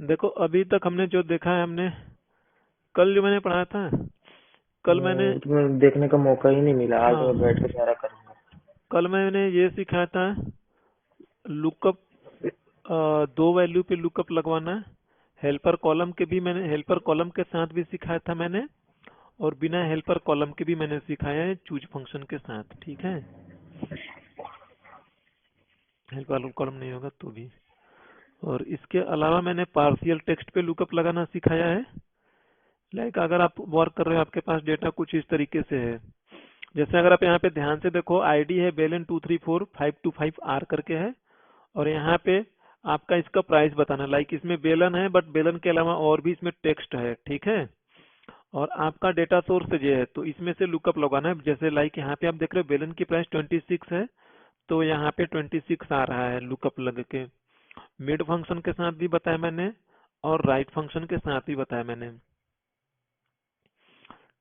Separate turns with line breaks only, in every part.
देखो अभी तक हमने जो देखा है, हमने कल जो मैंने पढ़ाया था, कल मैंने,
तुम्हें देखने का मौका ही नहीं मिला। आज मैं बैठ
हाँ,
के सारा करूंगा।
कल मैंने ये सिखाया था, लुकअप, दो वैल्यू पे लुकअप लगवाना। हेल्पर कॉलम के भी मैंने, हेल्पर कॉलम के साथ भी सिखाया था मैंने, और बिना हेल्पर कॉलम के भी मैंने सिखाया है चूज फंक्शन के साथ, ठीक है। हेल्पर कॉलम नहीं होगा तो भी। और इसके अलावा मैंने पार्शियल टेक्स्ट पे लुकअप लगाना सिखाया है। लाइक अगर आप वर्क कर रहे हो, आपके पास डेटा कुछ इस तरीके से है, जैसे अगर आप यहाँ पे ध्यान से देखो, आईडी है बेलन 234 525R करके है, और यहाँ पे आपका इसका प्राइस बताना। लाइक इसमें बेलन है, बट बेलन के अलावा और भी इसमें टेक्स्ट है, ठीक है। और आपका डेटा सोर्स ये है, तो इसमें से लुकअप लगाना है। जैसे लाइक यहाँ पे आप देख रहे हो बेलन की प्राइस 26 है, तो यहाँ पे 26 आ रहा है लुकअप लग के। मिड फंक्शन के साथ भी बताया मैंने, और राइट फंक्शन के साथ भी बताया मैंने।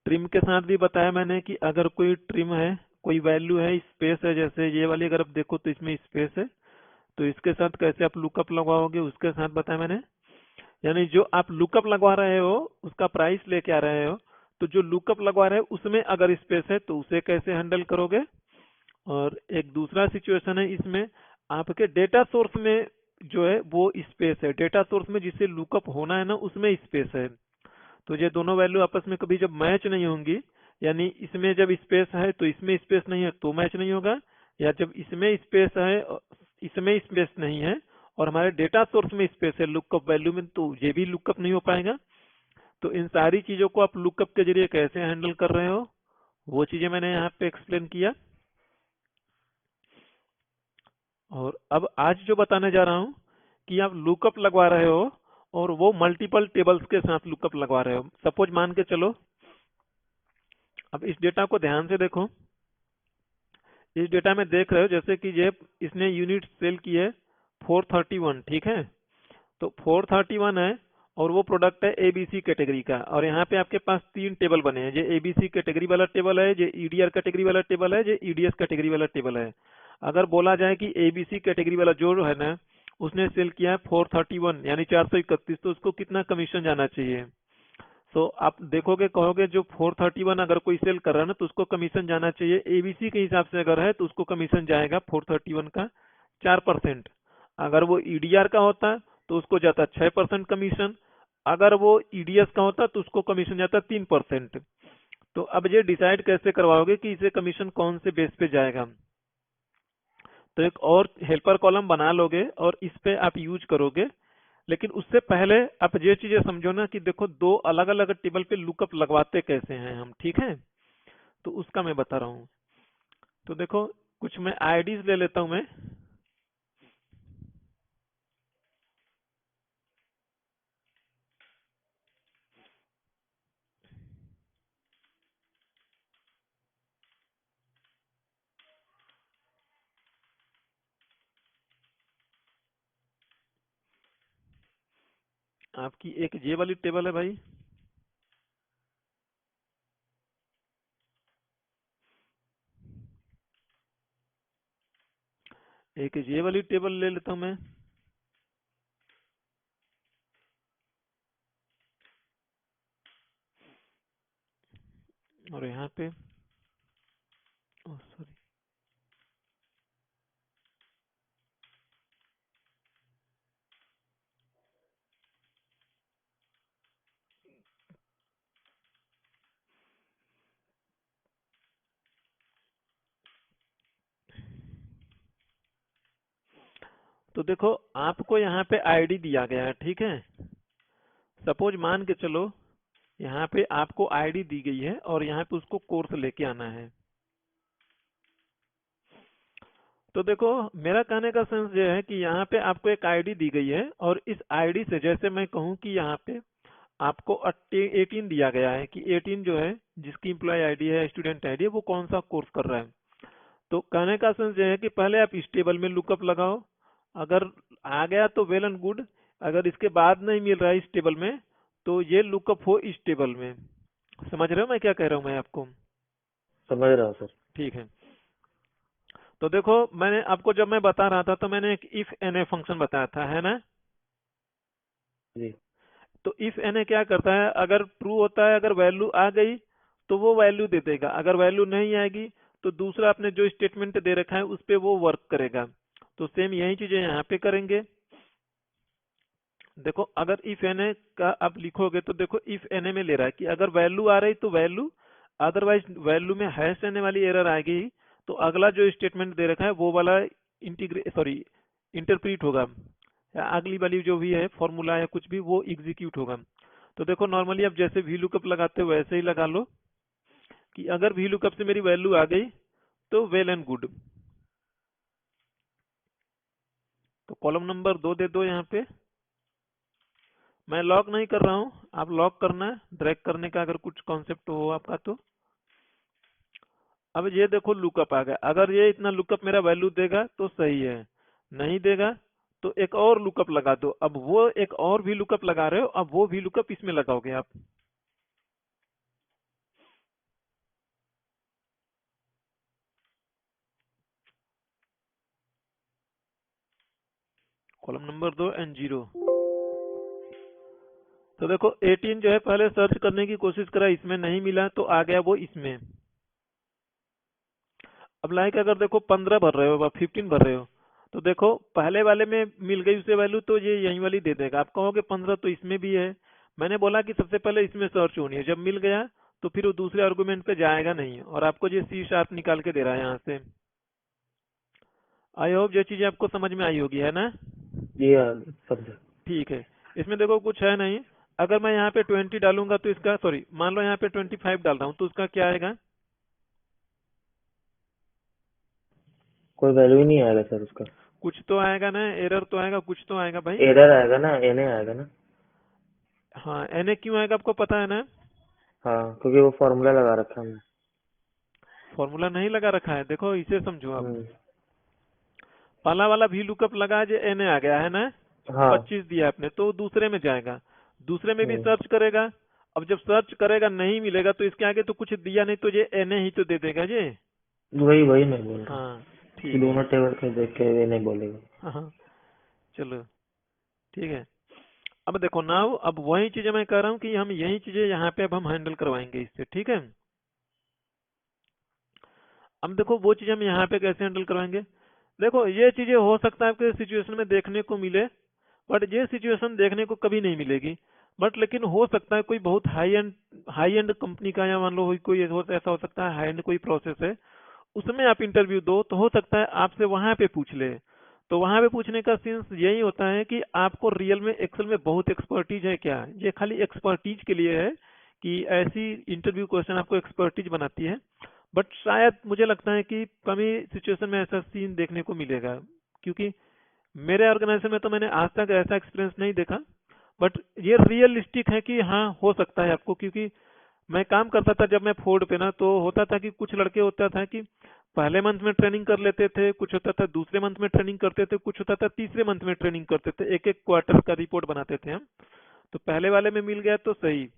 ट्रिम के साथ भी बताया मैंने कि अगर कोई ट्रिम है, कोई वैल्यू है, स्पेस है, जैसे ये वाली अगर आप देखो तो इसमें स्पेस है, तो इसके साथ कैसे आप लुकअप लगवाओगे उसके साथ बताया मैंने। यानी जो आप लुकअप लगवा रहे हो उसका प्राइस लेके आ रहे हो, तो जो लुकअप लगवा रहे हो उसमें अगर स्पेस है तो उसे कैसे हैंडल करोगे। और एक दूसरा सिचुएशन है इसमें, आपके डेटा सोर्स में जो है वो स्पेस है, डेटा सोर्स में जिससे लुकअप होना है ना उसमें स्पेस है। तो ये दोनों वैल्यू आपस में कभी जब मैच नहीं होंगी, यानी इसमें जब स्पेस है तो इसमें स्पेस नहीं है तो मैच नहीं होगा, या जब इसमें स्पेस है इसमें स्पेस नहीं है और हमारे डेटा सोर्स में स्पेस है लुकअप वैल्यू में, तो ये भी लुकअप नहीं हो पाएगा। तो इन सारी चीजों को आप लुकअप के जरिए कैसे हैंडल कर रहे हो, वो चीजें मैंने यहाँ पे एक्सप्लेन किया। और अब आज जो बताने जा रहा हूँ कि आप लुकअप लगवा रहे हो, और वो मल्टीपल टेबल्स के साथ लुकअप लगवा रहे हो। सपोज मान के चलो, अब इस डेटा को ध्यान से देखो। इस डेटा में देख रहे हो जैसे कि ये इसने यूनिट सेल की है 431, ठीक है। तो 431 है, और वो प्रोडक्ट है एबीसी कैटेगरी का, और यहाँ पे आपके पास तीन टेबल बने हैं। ये एबीसी कैटेगरी वाला टेबल है, ये ईडीआर कैटेगरी वाला टेबल है, ये ईडीएस कैटेगरी वाला टेबल है। अगर बोला जाए कि एबीसी कैटेगरी वाला जो है ना, उसने सेल किया है 431 यानी 431, तो उसको कितना कमीशन जाना चाहिए। तो आप देखोगे, कहोगे जो 431 अगर कोई सेल कर रहा है ना तो उसको कमीशन जाना चाहिए एबीसी के हिसाब से, अगर है तो उसको कमीशन जाएगा 431 का 4%। अगर वो ईडीआर का होता तो उसको जाता 6% कमीशन। अगर वो ईडीएस का होता तो उसको कमीशन जाता 3%। तो अब ये डिसाइड कैसे करवाओगे कि इसे कमीशन कौन से बेस पे जाएगा। तो एक और हेल्पर कॉलम बना लोगे और इस पे आप यूज करोगे। लेकिन उससे पहले आप ये चीजें समझो ना कि देखो दो अलग अलग टेबल पे लुकअप लगवाते कैसे हैं हम, ठीक है। तो उसका मैं बता रहा हूँ। तो देखो, कुछ मैं आईडीज ले लेता हूँ मैं। आपकी एक ये वाली टेबल है भाई, एक ये वाली टेबल ले लेता हूँ मैं, और यहाँ पे, सॉरी, तो देखो आपको यहाँ पे आईडी दिया गया है, ठीक है। सपोज मान के चलो यहाँ पे आपको आईडी दी गई है और यहाँ पे उसको कोर्स लेके आना है। तो देखो, मेरा कहने का सेंस ये है कि यहाँ पे आपको एक आईडी दी गई है, और इस आईडी से जैसे मैं कहूँ कि यहाँ पे आपको 18 दिया गया है कि 18 जो है, जिसकी एम्प्लॉय आईडी है, स्टूडेंट आईडी है, वो कौन सा कोर्स कर रहा है। तो कहने का सेंस ये है कि पहले आप इस टेबल में लुकअप लगाओ। अगर आ गया तो वेल एंड गुड, अगर इसके बाद नहीं मिल रहा है इस टेबल में, तो ये लुकअप हो इस टेबल में। समझ रहे हो मैं क्या कह रहा हूँ मैं आपको।
समझ रहा हूँ सर।
ठीक है। तो देखो, मैंने आपको जब मैं बता रहा था तो मैंने एक इफ एन ए फंक्शन बताया था, है ना।
जी।
तो इफ एन क्या करता है, अगर ट्रू होता है, अगर वैल्यू आ गई तो वो वैल्यू दे देगा, अगर वैल्यू नहीं आएगी तो दूसरा आपने जो स्टेटमेंट दे रखा है उस पे वो वर्क करेगा। तो सेम यही चीजें यहाँ पे करेंगे। देखो अगर इफ एन का आप लिखोगे तो देखो इफ एन में ले रहा है कि अगर वैल्यू आ रही तो वैल्यू, अदरवाइज वैल्यू में हैश एन वाली एरर आएगी तो अगला जो स्टेटमेंट दे रखा है वो वाला इंटरप्रीट होगा, या अगली वाली जो भी है फॉर्मूला या कुछ भी वो एग्जीक्यूट होगा। तो देखो नॉर्मली आप जैसे वी लुकअप लगाते हो वैसे ही लगा लो कि अगर वी लुकअप से मेरी वैल्यू आ गई तो वेल एंड गुड। तो कॉलम नंबर 2 दे दो यहाँ पे। मैं लॉक नहीं कर रहा हूँ, आप लॉक करना है, ड्रैग करने का अगर कुछ कॉन्सेप्ट हो आपका तो। अब ये देखो लुकअप आ गया, अगर ये इतना लुकअप मेरा वैल्यू देगा तो सही है, नहीं देगा तो एक और लुकअप लगा दो। अब वो एक और भी लुकअप लगा रहे हो, अब वो भी लुकअप इसमें लगाओगे आप। Column number 2 and 0। तो देखो 18 जो है पहले सर्च करने की कोशिश करा, इसमें नहीं मिला तो आ गया वो इसमें। अब लाइक अगर देखो 15 भर रहे हो, 15 भर रहे हो, तो देखो पहले वाले में मिल गई उसे वैल्यू तो ये यही वाली दे देगा। आप कहोगे 15 तो इसमें भी है, मैंने बोला कि सबसे पहले इसमें सर्च होनी है, जब मिल गया तो फिर वो दूसरे आर्गुमेंट पे जाएगा नहीं, और आपको ये सी शार्प निकाल के दे रहा है यहाँ से। आई होप ये चीजें आपको समझ में आई होगी, है ना?
जी हाँ, समझा।
ठीक है। इसमें देखो कुछ है नहीं, अगर मैं यहाँ पे 20 डालूंगा तो इसका, सॉरी मान लो यहाँ पे 25 डाल रहा हूँ तो उसका क्या आएगा?
कोई वैल्यू ही नहीं आएगा सर उसका।
कुछ तो आएगा ना, एरर तो आएगा, कुछ तो आएगा भाई।
एरर आएगा ना, एने आएगा ना।
हाँ, एन क्यों आएगा आपको पता है ना?
हाँ, क्योंकि वो फॉर्मूला लगा रखा है हमने।
फॉर्मूला नहीं लगा रखा है, देखो इसे समझो आप।
हम्म।
पहला वाला भी लुकअप लगा, जो एन आ गया है ना,
हाँ।
25 दिया आपने तो दूसरे में जाएगा, दूसरे में भी
हम्म।
सर्च करेगा। अब जब सर्च करेगा नहीं मिलेगा तो इसके आगे तो कुछ दिया नहीं, तो ये एन ही तो दे देगा ये।
वही वही मैं बोल रहा हूँ
हाँ
कि
ठीक है।
दोनों टेबल के देख के ये नहीं बोलेगा।
हाँ हाँ, चलो ठीक है। अब देखो नाउ, अब वही चीजें मैं कह रहा हूँ कि हम यही चीजें यहाँ पे अब हम हैंडल करवाएंगे इससे, ठीक है। अब देखो वो चीजें हम यहाँ पे कैसे हैंडल करवाएंगे। देखो ये चीजें हो सकता है आपके सिचुएशन में देखने को मिले, बट ये सिचुएशन देखने को कभी नहीं मिलेगी। बट लेकिन हो सकता है कोई बहुत हाई एंड कंपनी का, या मान लो कोई ऐसा हो सकता है हाई एंड कोई प्रोसेस है, उसमें आप इंटरव्यू दो तो हो सकता है आपसे वहां पे पूछ ले। तो वहां पे पूछने का सेंस यही होता है कि आपको रियल में एक्सेल में बहुत एक्सपर्टीज है क्या, ये खाली एक्सपर्टीज के लिए है कि ऐसी इंटरव्यू क्वेश्चन आपको एक्सपर्टीज बनाती है। बट शायद मुझे लगता है कि कम ही सिचुएशन में ऐसा सीन देखने को मिलेगा, क्योंकि मेरे ऑर्गेनाइजेशन में तो मैंने आज तक ऐसा एक्सपीरियंस नहीं देखा। बट ये रियलिस्टिक है कि हाँ हो सकता है आपको, क्योंकि मैं काम करता था जब मैं फोर्ड पे ना, तो होता था कि कुछ लड़के होता था कि पहले मंथ में ट्रेनिंग कर लेते थे, कुछ होता था दूसरे मंथ में ट्रेनिंग करते थे, कुछ होता था तीसरे मंथ में ट्रेनिंग करते थे, एक एक क्वार्टर का रिपोर्ट बनाते थे हम। तो पहले वाले में मिल गया तो सही,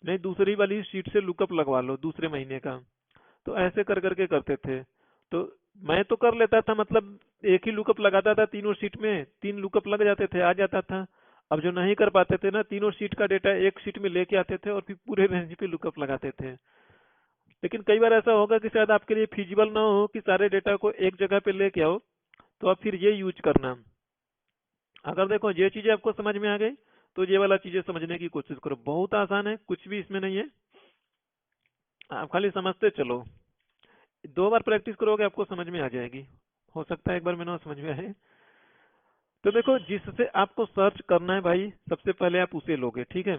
नहीं दूसरी वाली शीट से लुकअप लगवा लो दूसरे महीने का। तो ऐसे कर करके करते थे। तो मैं तो कर लेता था, मतलब एक ही लुकअप लगाता था तीनों शीट में, 3 लुकअप लग जाते थे, आ जाता था। अब जो नहीं कर पाते थे ना, तीनों शीट का डेटा एक शीट में लेके आते थे और फिर पूरे रेंज पे लुकअप लगाते थे। लेकिन कई बार ऐसा होगा कि शायद आपके लिए फिजिबल ना हो कि सारे डेटा को एक जगह पे लेके आओ, तो आप फिर ये यूज करना। अगर देखो ये चीजें आपको समझ में आ गई तो ये वाला चीजें समझने की कोशिश करो, बहुत आसान है, कुछ भी इसमें नहीं है, आप खाली समझते चलो। 2 बार प्रैक्टिस करोगे आपको समझ में आ जाएगी, हो सकता है एक बार में ना समझ में आए। तो देखो जिससे आपको सर्च करना है भाई, सबसे पहले आप उसे लोगे, ठीक है।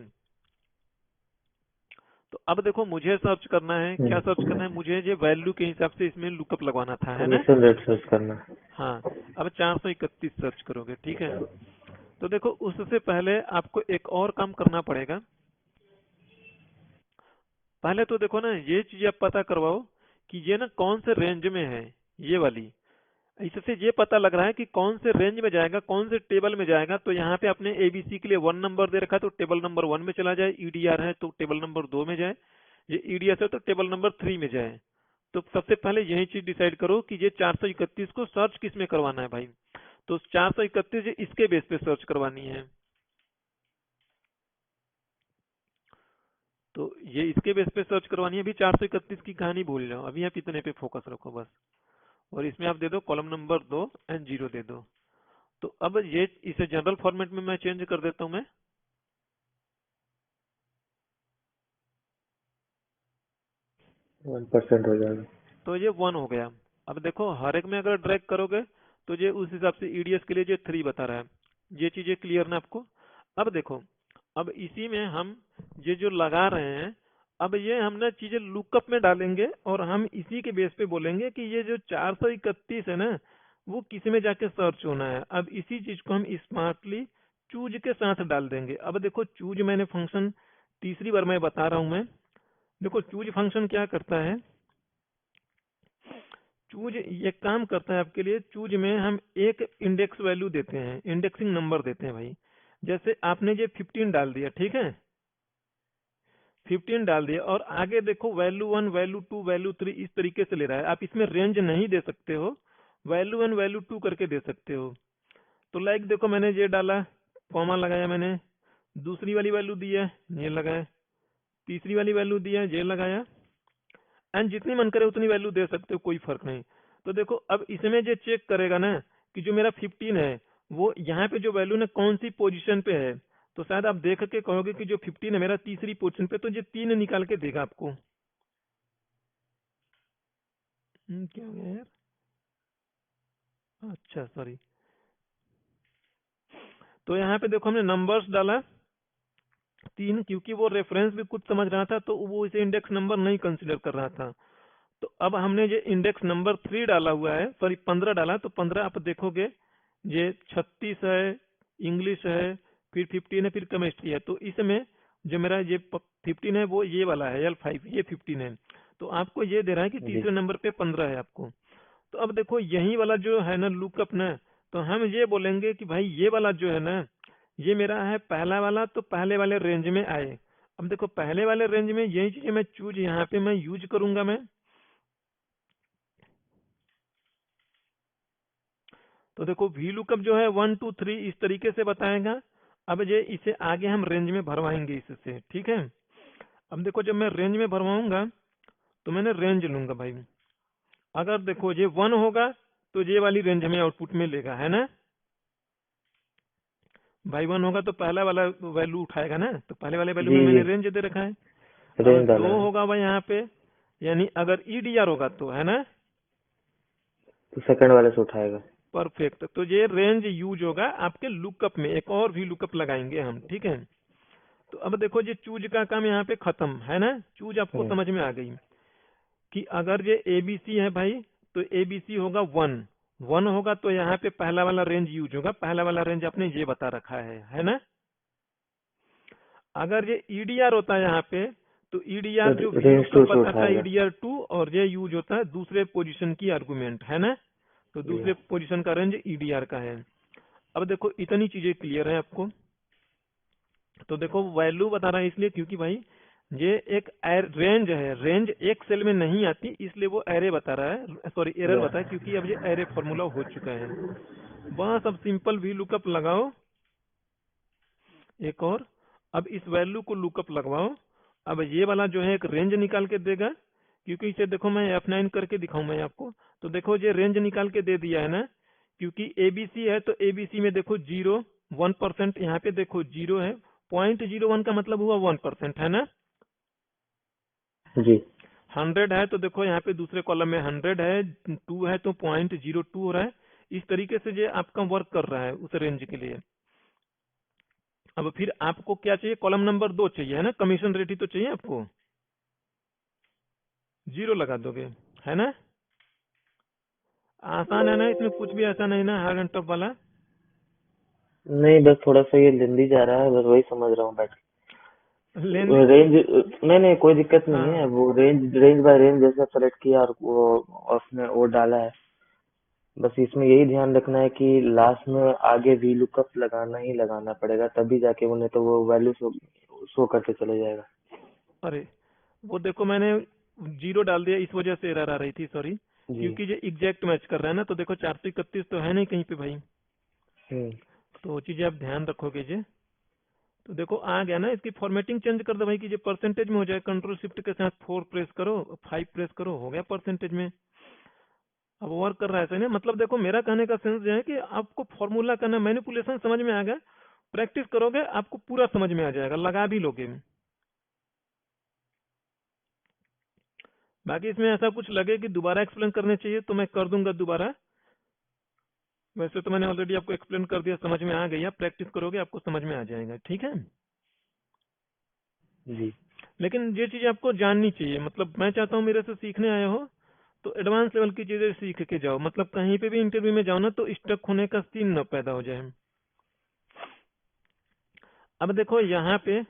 तो अब देखो मुझे सर्च करना है, क्या सर्च करना है मुझे, ये वैल्यू के हिसाब से इसमें लुकअप लगवाना था, है ना।
कमीशन रेट सर्च करना है।
हाँ, अब 431 सर्च करोगे, ठीक है। तो देखो उससे पहले आपको एक और काम करना पड़ेगा। पहले तो देखो ना ये चीज आप पता करवाओ कि ये ना कौन से रेंज में है, ये वाली। इससे ये पता लग रहा है कि कौन से रेंज में जाएगा, कौन से टेबल में जाएगा। तो यहाँ पे आपने एबीसी के लिए 1 नंबर दे रखा है तो टेबल नंबर 1 में चला जाए, ईडीआर है तो टेबल नंबर 2 में जाए, ये ईडीएस है तो टेबल नंबर 3 में जाए। तो सबसे पहले यही चीज डिसाइड करो कि ये 431 को सर्च किस में करवाना है भाई। तो 431 इसके बेस पे सर्च करवानी है। तो ये इसके बेस पे सर्च करवानी है। अभी 431 की कहानी भूल जाओ, अभी आप इतने पे फोकस रखो बस। और इसमें आप दे दो कॉलम नंबर 2 एंड 0 दे दो। तो अब ये इसे जनरल फॉर्मेट में मैं चेंज कर देता हूँ मैं।
1% हो जाएगा।
तो ये 1 हो गया। अब देखो हर एक में अगर ड्रैग करोगे तो ये उस हिसाब से ईडीएस के लिए जो 3 बता रहा है। ये चीजें क्लियर ना आपको? अब देखो, अब इसी में हम ये जो लगा रहे हैं, अब ये हम ना चीजें लुकअप में डालेंगे और हम इसी के बेस पे बोलेंगे कि ये जो 431 है ना, वो किस में जाके सर्च होना है। अब इसी चीज को हम स्मार्टली चूज के साथ डाल देंगे। अब देखो चूज मैंने फंक्शन तीसरी बार मैं बता रहा हूं मैं। देखो चूज फंक्शन क्या करता है, चूज ये काम करता है आपके लिए। चूज में हम एक इंडेक्स वैल्यू देते हैं, इंडेक्सिंग नंबर देते हैं भाई। जैसे आपने ये 15 डाल दिया, ठीक है, 15 डाल दिया और आगे देखो वैल्यू 1 वैल्यू 2 वैल्यू 3 इस तरीके से ले रहा है। आप इसमें रेंज नहीं दे सकते हो, वैल्यू 1 वैल्यू 2 करके दे सकते हो। तो लाइक देखो मैंने ये डाला, कॉमा लगाया मैंने, दूसरी वाली वैल्यू दी है ये लगाया, तीसरी वाली वैल्यू दी है ये लगाया, एंड जितनी मन करे उतनी वैल्यू दे सकते हो, कोई फर्क नहीं। तो देखो अब इसमें जो चेक करेगा ना कि जो मेरा 15 है वो यहाँ पे जो वैल्यू ना कौन सी पोजीशन पे है, तो शायद आप देख के कहोगे कि जो 15 है मेरा तीसरी पोजीशन पे, तो ये 3 निकाल के देगा आपको। क्या हो गया यार, अच्छा सॉरी। तो यहाँ पे देखो हमने नंबर्स डाला 3, क्योंकि वो रेफरेंस भी कुछ समझ रहा था तो वो इसे इंडेक्स नंबर नहीं कंसिडर कर रहा था। तो अब हमने ये इंडेक्स नंबर 3 डाला हुआ है, सॉरी 15 डाला, तो 15 आप देखोगे ये 36 है, इंग्लिश है, फिर 15 है, फिर केमिस्ट्री है। तो इसमें जो मेरा ये 15 है वो ये वाला है L5, ये 15 है। तो आपको ये दे रहा है कि
जी।
तीसरे नंबर पे 15 है आपको। तो अब देखो यही वाला जो है ना लुकअप ना, तो हम ये बोलेंगे कि भाई ये वाला जो है ना, ये मेरा है पहला वाला, तो पहले वाले रेंज में आए। अब देखो पहले वाले रेंज में यही चीजें मैं चूज यहाँ पे मैं यूज करूंगा मैं। तो देखो वी लुकअप जो है 1 2 3 इस तरीके से बताएगा। अब ये इसे आगे हम रेंज में भरवाएंगे इससे, ठीक है। अब देखो जब मैं रेंज में भरवाऊंगा तो मैंने रेंज लूंगा भाई। अगर देखो ये 1 होगा तो ये वाली रेंज में आउटपुट में लेगा, है ना भाई। 1 होगा तो पहला वाला वैल्यू उठाएगा ना, तो पहले वाले वैल्यू
जी
में
जी,
मैंने रेंज दे रखा है। अब
रेंज डाला
2
है।
होगा भाई यहाँ पे, यानी अगर ईडीआर होगा तो, है ना,
तो सेकंड वाले से उठाएगा।
परफेक्ट। तो ये रेंज यूज होगा आपके लुकअप में, एक और भी लुकअप लगाएंगे हम, ठीक है। तो अब देखो ये चूज का काम यहाँ पे खत्म, है ना। चूज आपको
हम्म।
समझ में आ गई कि अगर ये एबीसी है भाई, तो एबीसी होगा 1, 1 होगा तो यहाँ पे पहला वाला रेंज यूज होगा। पहला वाला रेंज आपने ये बता रखा है ना। अगर ये ईडीआर होता है यहाँ पे, तो ईडीआर जो
तो
वी
रेंज
लुकअप
2 से
बताता है
उठाएगा।
ईडीआर 2, और ये यूज होता है दूसरे पोजीशन की आर्गुमेंट, है ना। तो
जी।
दूसरे पोजीशन का रेंज ईडीआर का है। अब देखो इतनी चीजें क्लियर है आपको। तो देखो वैल्यू बता रहा है इसलिए क्योंकि भाई ये एक रेंज है, रेंज एक सेल में नहीं आती, इसलिए वो एरे बता रहा है, सॉरी एरर
या
बता है, क्योंकि अब ये एरे फॉर्मूला हो चुका है। बस अब सिंपल वी लुकअप लगाओ एक और। अब इस वैल्यू को लुकअप लगवाओ। अब ये वाला जो है एक रेंज निकाल के देगा, क्योंकि इसे देखो मैं F9 करके दिखाऊं मैं आपको। तो देखो ये रेंज निकाल के दे दिया है ना, क्योंकि एबीसी है तो एबीसी में देखो 0 1%, यहाँ पे देखो 0 है, 0.01 का मतलब हुआ 1%, है ना।
जी।
100 है तो देखो यहाँ पे दूसरे कॉलम में 100 है, 2 है तो 0.02 हो रहा है। इस तरीके से ये आपका वर्क कर रहा है उस रेंज के लिए। अब फिर आपको क्या चाहिए, कॉलम नंबर 2 चाहिए, है ना, कमीशन रेट ही तो चाहिए आपको, 0 लगा दोगे, है ना। आसान है ना, इसमें कुछ भी ऐसा नहीं ना हार्ड एंड टफ वाला।
नहीं, बस थोड़ा सा ये लेंदी जा रहा है, बस वही समझ रहा हूँ बैठ
लेंदी,
के। रेंज, नहीं नहीं कोई दिक्कत नहीं है।
हाँ
वो रेंज बाय रेंज जैसा सेलेक्ट किया और वो उसने वो डाला है। बस इसमें यही ध्यान रखना है कि लास्ट में आगे वी लुकअप लगाना ही लगाना पड़ेगा, तभी जाके उन्हें तो वो वैल्यू शो करके चले जाएगा।
अरे वो देखो मैंने 0 डाल दिया, इस वजह से एरर आ रही थी, सॉरी।
जी।
क्योंकि ये एग्जैक्ट मैच कर रहा है ना, तो देखो 431 तो है नहीं कहीं पे भाई।
हम्म।
तो वो चीजें आप ध्यान रखोगे जी। तो देखो आ गया ना, इसकी फॉर्मेटिंग चेंज कर दो भाई कि ये परसेंटेज में हो जाए, कंट्रोल शिफ्ट के साथ 4 प्रेस करो, 5 प्रेस करो, हो गया परसेंटेज में। अब वर्क कर रहा है सही ना। मतलब देखो मेरा कहने का सेंस ये है कि आपको फॉर्मूला करना, मैनिपुलेशन समझ में आ गया, प्रैक्टिस करोगे आपको पूरा समझ में आ जाएगा, लगा भी लोगे। बाकी इसमें ऐसा कुछ लगे कि दोबारा एक्सप्लेन करने चाहिए तो मैं कर दूंगा दोबारा। वैसे तो मैंने ऑलरेडी आपको एक्सप्लेन कर दिया, समझ में आ गई, आप प्रैक्टिस करोगे आपको समझ में आ जाएगा, ठीक है।
जी।
लेकिन ये चीज़ आपको जाननी चाहिए, मतलब मैं चाहता हूँ मेरे से सीखने आए हो तो एडवांस लेवल की चीज़ें सीख के जाओ, मतलब कहीं पे भी इंटरव्यू में जाओ ना तो स्टक होने का सीन न पैदा हो जाए। अब देखो यहाँ पे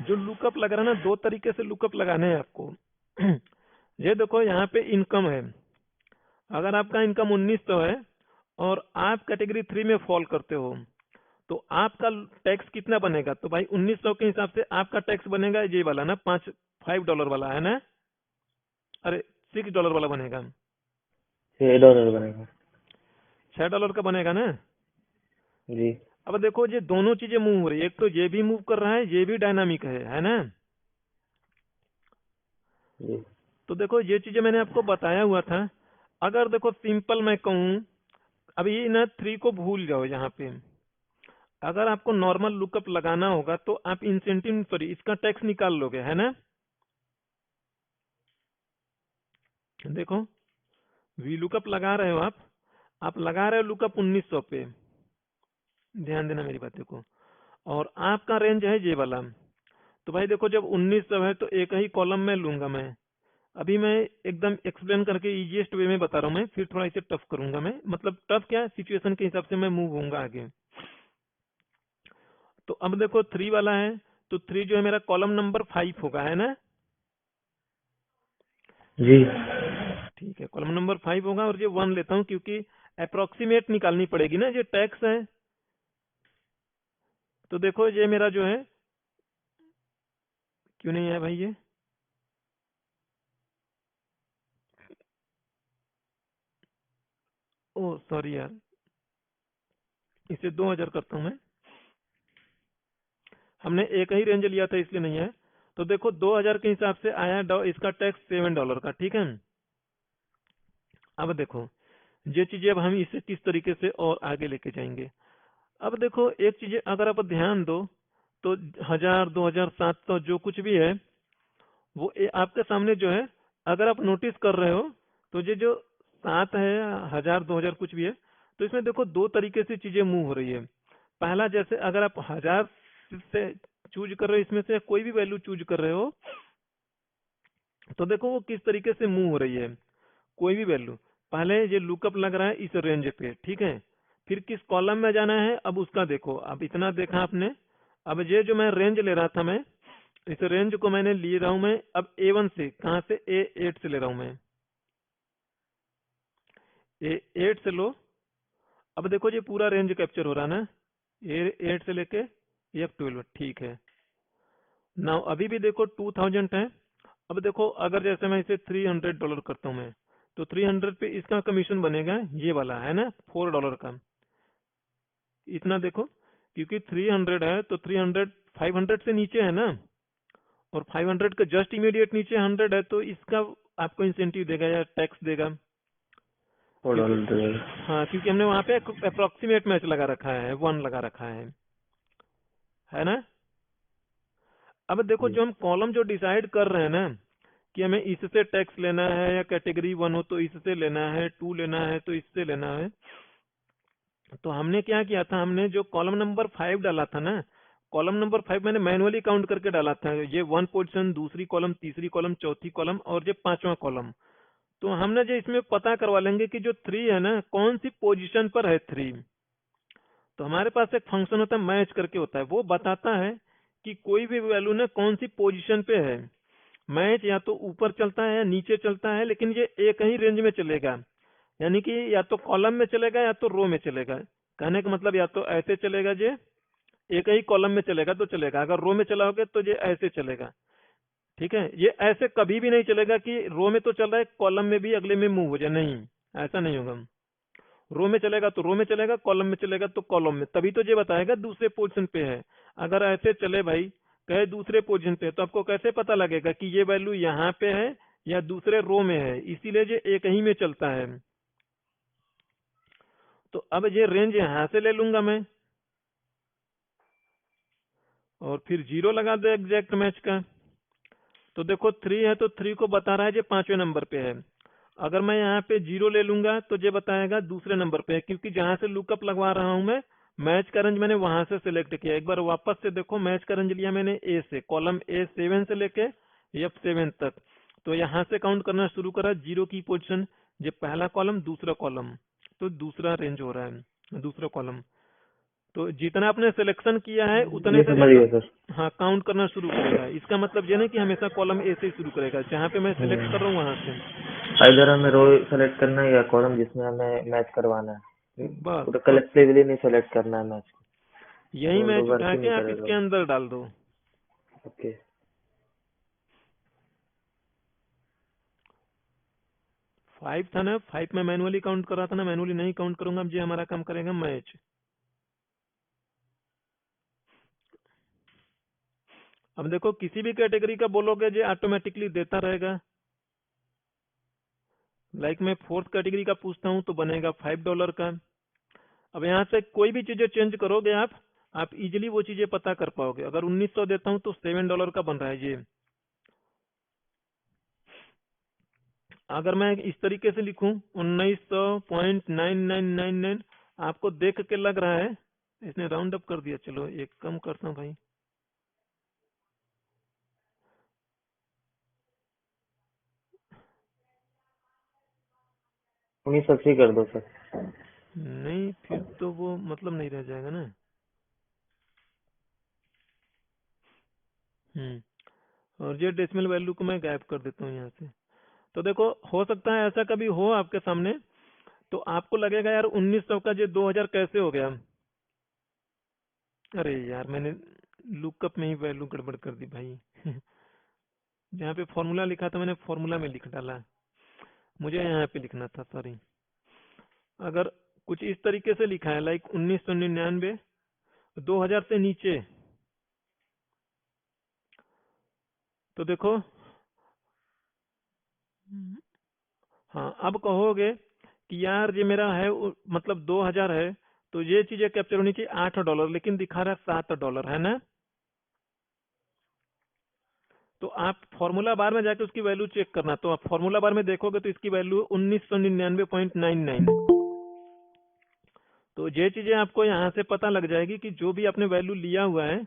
जो लुकअप लग रहा है ना, दो तरीके से लुकअप लगाने हैं आपको। ये देखो यहाँ पे इनकम है, अगर आपका इनकम 1900 है और आप कैटेगरी 3 में फॉल करते हो तो आपका टैक्स कितना बनेगा? तो भाई 1900 के हिसाब से आपका टैक्स बनेगा ये वाला ना, $5 वाला है ना, अरे $6 वाला बनेगा,
$6 बनेगा।
$6 का बनेगा ना।
जी।
अब देखो ये दोनों चीजें मूव हो रही है, एक तो ये भी मूव कर रहा है, ये भी डायनामिक है ना।
जी।
तो देखो ये चीजें मैंने आपको बताया हुआ था। अगर देखो सिंपल मैं कहूँ, अभी ना 3 को भूल जाओ यहाँ पे, अगर आपको नॉर्मल लुकअप लगाना होगा तो आप इंसेंटिव सॉरी इसका टैक्स निकाल लोगे, है ना। देखो वी लुकअप लगा रहे हो आप लगा रहे हो लुकअप 1900 पे, ध्यान देना मेरी बात को, और आपका रेंज है ये वाला। तो भाई देखो जब 1900 है तो एक ही कॉलम में लूंगा मैं। अभी मैं एकदम एक्सप्लेन करके इजीएस्ट वे में बता रहा हूँ मैं, फिर थोड़ा इसे टफ करूंगा मैं, मतलब टफ क्या, सिचुएशन के हिसाब से मैं मूव होऊंगा आगे। तो अब देखो 3 वाला है, तो 3 जो है मेरा कॉलम नंबर 5 होगा, है ना।
जी।
ठीक है, कॉलम नंबर 5 होगा, और ये 1 लेता हूँ क्योंकि अप्रोक्सीमेट निकालनी पड़ेगी ना, ये टैक्स है। तो देखो ये मेरा जो है, क्यों नहीं है भाई ये, ओ सॉरी यार, इसे 2000 करता हूँ मैं, हमने एक ही रेंज लिया था इसलिए नहीं है। तो देखो 2000 के हिसाब से आया इसका टैक्स $7 का, ठीक है। अब देखो ये चीजें अब हम इसे किस तरीके से और आगे लेके जाएंगे। अब देखो एक चीज अगर आप ध्यान दो तो 1000 2000 700 जो कुछ भी है वो आपके सामने जो है, अगर आप नोटिस कर रहे हो तो ये जो 7 है, 1000 2000 कुछ भी है, तो इसमें देखो दो तरीके से चीजें मूव हो रही है। पहला जैसे अगर आप 1000 से चूज कर रहे हो, इसमें से कोई भी वैल्यू चूज कर रहे हो, तो देखो वो किस तरीके से मूव हो रही है। कोई भी वैल्यू, पहले ये लुकअप लग रहा है इस रेंज पे, ठीक है, फिर किस कॉलम में जाना है अब उसका देखो। अब इतना देखा आपने, अब ये जो मैं रेंज ले रहा था मैं, इस रेंज को मैंने ले रहा हूं मैं अब A1 से, कहां से, A8 से ले रहा हूं मैं, A8 से लो। अब देखो ये पूरा रेंज कैप्चर हो रहा है ना, A8 से लेके F12, ठीक है। नाउ अभी भी देखो 2000 है। अब देखो अगर जैसे मैं इसे $300 करता हूं मैं, तो 300 पे इसका कमीशन बनेगा ये वाला, है ना, $4 का। इतना देखो, क्योंकि 300 है तो 300 500 से नीचे है ना, और 500 का जस्ट इमीडिएट नीचे 100 है, तो इसका आपको इंसेंटिव देगा या टैक्स देगा, क्योंकि
$4
हाँ, क्योंकि हमने वहां पे अप्रोक्सीमेट मैच लगा रखा है, 1 लगा रखा है ना। अब देखो
जी।
जो हम कॉलम जो डिसाइड कर रहे हैं ना कि हमें इससे टैक्स लेना है, या कैटेगरी 1 हो तो इससे लेना है, 2 लेना है तो इससे लेना है, तो हमने क्या किया था, हमने जो कॉलम नंबर 5 डाला था ना, कॉलम नंबर 5 मैंने मैनुअली काउंट करके डाला था, ये 1 पोजीशन, दूसरी कॉलम, तीसरी कॉलम, चौथी कॉलम, और ये 5वां कॉलम। तो हमने जो इसमें पता करवा लेंगे कि जो 3 है ना कौन सी पोजीशन पर है 3। तो हमारे पास एक फंक्शन होता है मैच करके होता है, वो बताता है कि कोई भी वैल्यू ना कौन सी पोजीशन पे है। मैच या तो ऊपर चलता है या नीचे चलता है, लेकिन ये एक ही रेंज में चलेगा, यानी कि या तो कॉलम में चलेगा या तो रो में चलेगा। कहने का मतलब या तो ऐसे चलेगा, ये एक ही कॉलम में चलेगा तो चलेगा, अगर रो में चलाओगे तो ये ऐसे चलेगा, ठीक है। ये ऐसे कभी भी नहीं चलेगा कि रो में तो चल रहा है कॉलम में भी अगले में मूव हो जाए, नहीं, ऐसा नहीं होगा। रो में चलेगा तो रो में चलेगा, कॉलम में चलेगा तो कॉलम में, तभी तो ये बताएगा दूसरे पोजीशन पे है। अगर ऐसे चले भाई, कहे दूसरे पोजीशन पे, तो आपको कैसे पता लगेगा कि ये वैल्यू यहाँ पे है या दूसरे रो में है? इसीलिए ये एक ही में चलता है। तो अब ये रेंज यहाँ से ले लूंगा मैं, और फिर 0 लगा दो एग्जैक्ट मैच का। तो देखो 3 है, तो 3 को बता रहा है ये 5वें नंबर पे है। अगर मैं यहाँ पे 0 ले लूंगा तो ये बताएगा दूसरे नंबर पे है, क्योंकि जहां से लुकअप लगवा रहा हूं मैं, मैच का रेंज मैंने वहां से सिलेक्ट किया। एक बार वापस से देखो, मैच का रेंज लिया मैंने ए से, कॉलम A7 से लेके F7 तक। तो यहाँ से काउंट करना शुरू करा, 0 की पोजीशन, ये पहला कॉलम, दूसरा कॉलम, तो दूसरा रेंज हो रहा है, दूसरा कॉलम। तो जितना आपने सिलेक्शन किया है उतने
ये
से
समझ गया सर।
हाँ काउंट करना शुरू करेगा। इसका मतलब ये नहीं कि हमेशा कॉलम ए से ही शुरू करेगा, जहाँ पे मैं सिलेक्ट कर रहा हूँ वहां से।
इधर हमें रो सेलेक्ट करना है या कॉलम जिसमें हमें मैच करवाना है,
बस
पूरा
बस
कलेक्टिवली नहीं सेलेक्ट करना है मैच
यही
तो
मैच
वर्क
उठा
ही
के
नहीं
आप
करेगा
इसके
वो।
अंदर डाल दो।
ओके।
5 था ना, 5 में मैनुअली काउंट कर रहा था ना, मैनुअली नहीं काउंट करूंगा। अब ये हमारा काम करेगा मैच। अब देखो किसी भी कैटेगरी का बोलोगे जो ऑटोमेटिकली देता रहेगा। लाइक मैं 4th कैटेगरी का पूछता हूँ तो बनेगा $5 का। अब यहाँ से कोई भी चीजें चेंज करोगे आप इजिली वो चीजें पता कर पाओगे। अगर 1900 देता हूँ तो $7 का बन रहा है ये। अगर मैं इस तरीके से लिखूं 1900.9999, आपको देख के लग रहा है इसने राउंड अप कर दिया। चलो एक कम करता हूँ भाई,
1980 कर दो सर।
नहीं फिर तो वो मतलब नहीं रह जाएगा ना। और ये डेसिमल वैल्यू को मैं गायब कर देता हूँ यहाँ से। तो देखो हो सकता है ऐसा कभी हो आपके सामने, तो आपको लगेगा यार 1900 का ये 2000 कैसे हो गया। अरे यार मैंने लुकअप में ही वैल्यू गड़बड़ कर दी भाई। जहाँ पे फॉर्मूला लिखा था मैंने फॉर्मूला में लिख डाला, मुझे यहाँ पे लिखना था, सॉरी। अगर कुछ इस तरीके से लिखा है लाइक 1999 2000 से नीचे, तो देखो हाँ अब कहोगे कि यार ये मेरा है मतलब 2000 है, तो ये चीजें कैप्चर होनी चाहिए $8, लेकिन दिखा रहा है $7 है ना। तो आप फॉर्मूला बार में जाके उसकी वैल्यू चेक करना। तो आप फॉर्मूला बार में देखोगे तो इसकी वैल्यू 1999.99। तो ये चीजें आपको यहाँ से पता लग जाएगी कि जो भी आपने वैल्यू लिया हुआ है,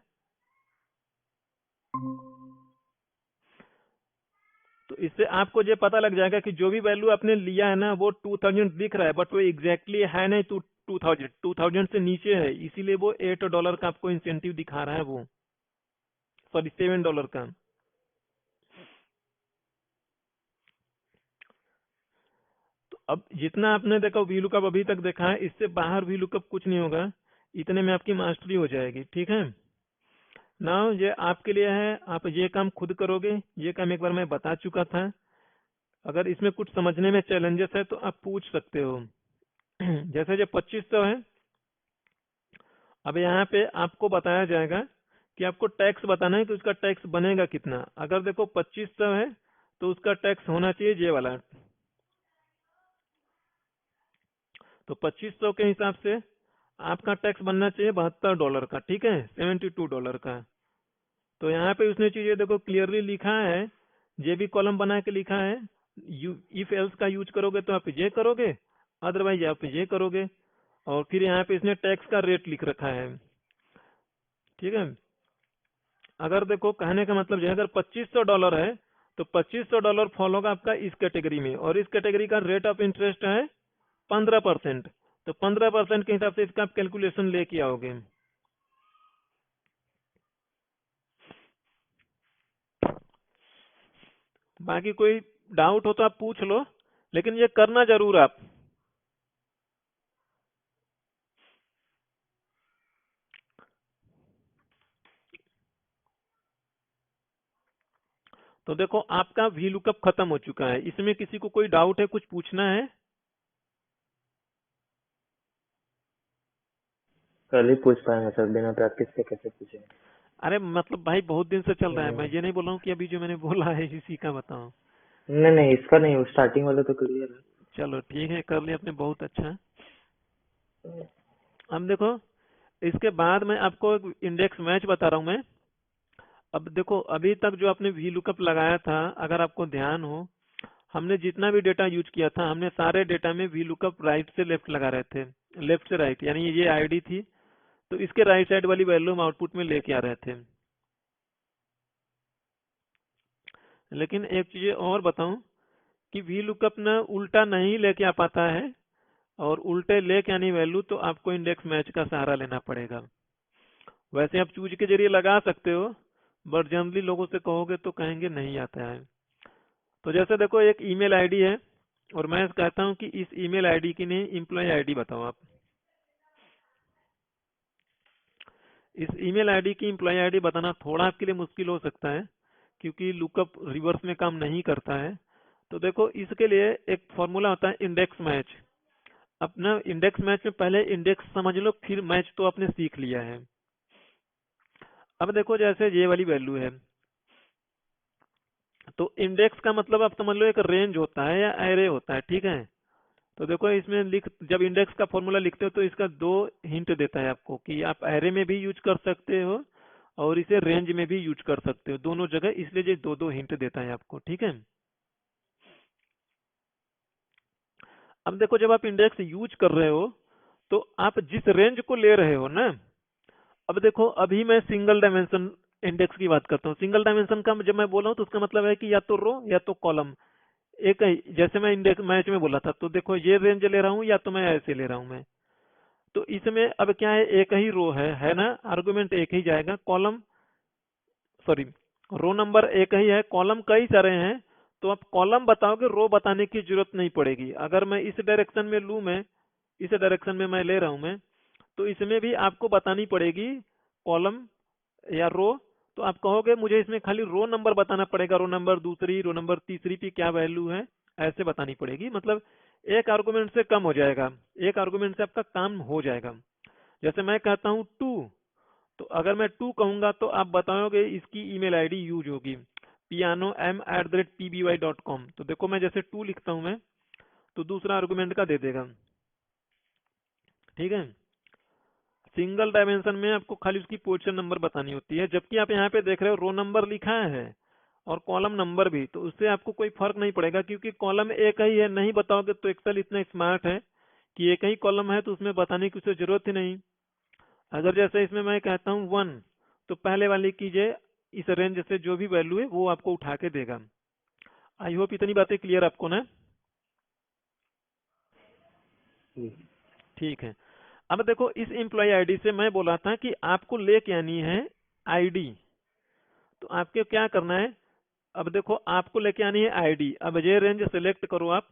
तो इससे आपको ये पता लग जाएगा कि जो भी वैल्यू आपने लिया है ना वो 2000 दिख रहा है, बट वो एग्जैक्टली है नहीं, 2000 से नीचे है, इसीलिए वो $8 का आपको इंसेंटिव दिखा रहा है, वो सॉरी $7 का। तो अब जितना आपने देखा वी लुकअप अभी तक देखा है, इससे बाहर वी लुकअप कुछ नहीं होगा, इतने में आपकी मास्टरी हो जाएगी। ठीक है ना, ये आपके लिए है, आप ये काम खुद करोगे। ये काम एक बार मैं बता चुका था। अगर इसमें कुछ समझने में चैलेंजेस है तो आप पूछ सकते हो। जैसे जो 2500 है, अब यहाँ पे आपको बताया जाएगा कि आपको टैक्स बताना है कि उसका टैक्स बनेगा कितना। अगर देखो 2500 है तो उसका टैक्स होना चाहिए ये वाला। तो 2500 के हिसाब से आपका टैक्स बनना चाहिए $72 का। ठीक है, $72 का। तो यहाँ पे उसने चीजें देखो क्लियरली लिखा है, ये भी कॉलम बना के लिखा है। इफ एल्स का यूज करोगे तो आप ये करोगे, अदरवाइज आप ये करोगे। और फिर यहाँ पे इसने टैक्स का रेट लिख रखा है। ठीक है, अगर देखो कहने का मतलब ये है, अगर $2500 है तो $2500 फॉल होगा आपका इस कैटेगरी में, और इस कैटेगरी का रेट ऑफ इंटरेस्ट है 15%। तो 15% के हिसाब से इसका आप कैलकुलेशन लेके आओगे। बाकी कोई डाउट हो तो आप पूछ लो, लेकिन ये करना जरूर आप। तो देखो आपका वी लुकअप खत्म हो चुका है। इसमें किसी को कोई डाउट है, कुछ पूछना है?
कल ही पूछ पाएंगे सर, बिना प्रैक्टिस के कैसे पूछेंगे?
अरे मतलब भाई बहुत दिन से चल रहा है, मैं
हम्म,
ये नहीं बोल रहा हूँ कि अभी जो मैंने बोला है इसी का बताऊं।
नहीं नहीं, इसका नहीं, स्टार्टिंग वाला तो क्लियर
चलो ठीक है, कर लिया आपने, बहुत अच्छा।
है।
अब देखो, इसके बाद मैं आपको एक इंडेक्स मैच बता रहा हूँ मैं। अब देखो, अभी तक जो आपने वी लुकअप लगाया था, अगर आपको ध्यान हो, हमने जितना भी डेटा यूज किया था, हमने सारे डेटा में वी लुकअप राइट से लेफ्ट लगा रहे थे। लेफ्ट से राइट, यानी ये आईडी थी, तो इसके राइट साइड वाली वैल्यू हम आउटपुट में लेके आ रहे थे। लेकिन एक चीज और बताऊं, कि वी लुकअप ना उल्टा नहीं लेके आ पाता है, और उल्टे लेके आनी वैल्यू तो आपको इंडेक्स मैच का सहारा लेना पड़ेगा। वैसे आप चूज के जरिए लगा सकते हो, बट जनरली लोगों से कहोगे तो कहेंगे नहीं आता है। तो जैसे देखो, एक ईमेल आईडी है, और मैं कहता हूं कि इस ईमेल आईडी की नहीं, एम्प्लॉय आईडी बताओ आप। इस ईमेल आईडी की एम्प्लॉय आईडी बताना थोड़ा आपके लिए मुश्किल हो सकता है, क्योंकि लुकअप रिवर्स में काम नहीं करता है। तो देखो, इसके लिए एक फॉर्मूला होता है इंडेक्स मैच। अपना इंडेक्स मैच में पहले इंडेक्स समझ लो, फिर मैच तो आपने सीख लिया है। अब देखो, जैसे ये वाली वैल्यू है, तो इंडेक्स का मतलब आप समझ लो एक रेंज होता है या एरे होता है, ठीक है। तो देखो, इसमें जब इंडेक्स का फॉर्मूला लिखते हो तो इसका दो हिंट देता है आपको, कि आप एरे में भी यूज कर सकते हो और इसे रेंज में भी यूज कर सकते हो, दोनों जगह, इसलिए ये दो दो हिंट देता है आपको, ठीक है। अब देखो, जब आप इंडेक्स यूज कर रहे हो, तो आप जिस रेंज को ले रहे हो ना, अब देखो, अभी मैं सिंगल डायमेंशन इंडेक्स की बात करता हूँ। सिंगल डायमेंशन का जब मैं बोला हूँ, तो उसका मतलब है कि या तो रो या तो कॉलम, एक ही। जैसे मैं इंडेक्स मैच में बोला था, तो देखो ये रेंज ले रहा हूँ या तो मैं ऐसे ले रहा हूँ मैं। तो इसमें अब क्या है, एक ही रो है ना, आर्गुमेंट एक ही जाएगा, कॉलम, सॉरी, रो नंबर एक ही है, कॉलम कई सारे हैं। तो आप कॉलम बताओगे, रो बताने की जरूरत नहीं पड़ेगी। अगर मैं इस डायरेक्शन में लूँ, मैं इस डायरेक्शन में मैं ले रहा हूँ मैं, तो इसमें भी आपको बतानी पड़ेगी कॉलम या रो। तो आप कहोगे मुझे इसमें खाली रो नंबर बताना पड़ेगा, रो नंबर दूसरी, रो नंबर तीसरी की क्या वैल्यू है, ऐसे बतानी पड़ेगी। मतलब एक आर्गुमेंट से कम हो जाएगा, एक आर्गुमेंट से आपका काम हो जाएगा। जैसे मैं कहता हूँ टू, तो अगर मैं टू कहूंगा तो आप बताओगे इसकी ईमेल आईडी यूज होगी piano@pby.com। तो देखो, मैं जैसे टू लिखता हूं मैं, तो दूसरा आर्गुमेंट का दे देगा, ठीक है। सिंगल डायमेंशन में आपको खाली उसकी पोजीशन नंबर बतानी होती है, जबकि आप यहाँ पे देख रहे हो रो नंबर लिखा है और कॉलम नंबर भी, तो उससे आपको कोई फर्क नहीं पड़ेगा, क्योंकि कॉलम एक ही है। नहीं बताओगे तो एक्सेल इतना स्मार्ट है कि एक ही कॉलम है, तो उसमें बताने की उसे जरूरत ही नहीं। अगर जैसे इसमें मैं कहता हूँ वन, तो पहले वाले कीजिए, इस रेंज से जो भी वैल्यू है वो आपको उठा के देगा। आई होप इतनी बातें क्लियर आपको ना।
हम्म,
ठीक है। अब देखो, इस एम्प्लॉय आईडी से मैं बोला था कि आपको लेके आनी है आईडी। तो आपको क्या करना है, अब देखो, आपको लेके आनी है आईडी। अब ये रेंज सेलेक्ट करो आप,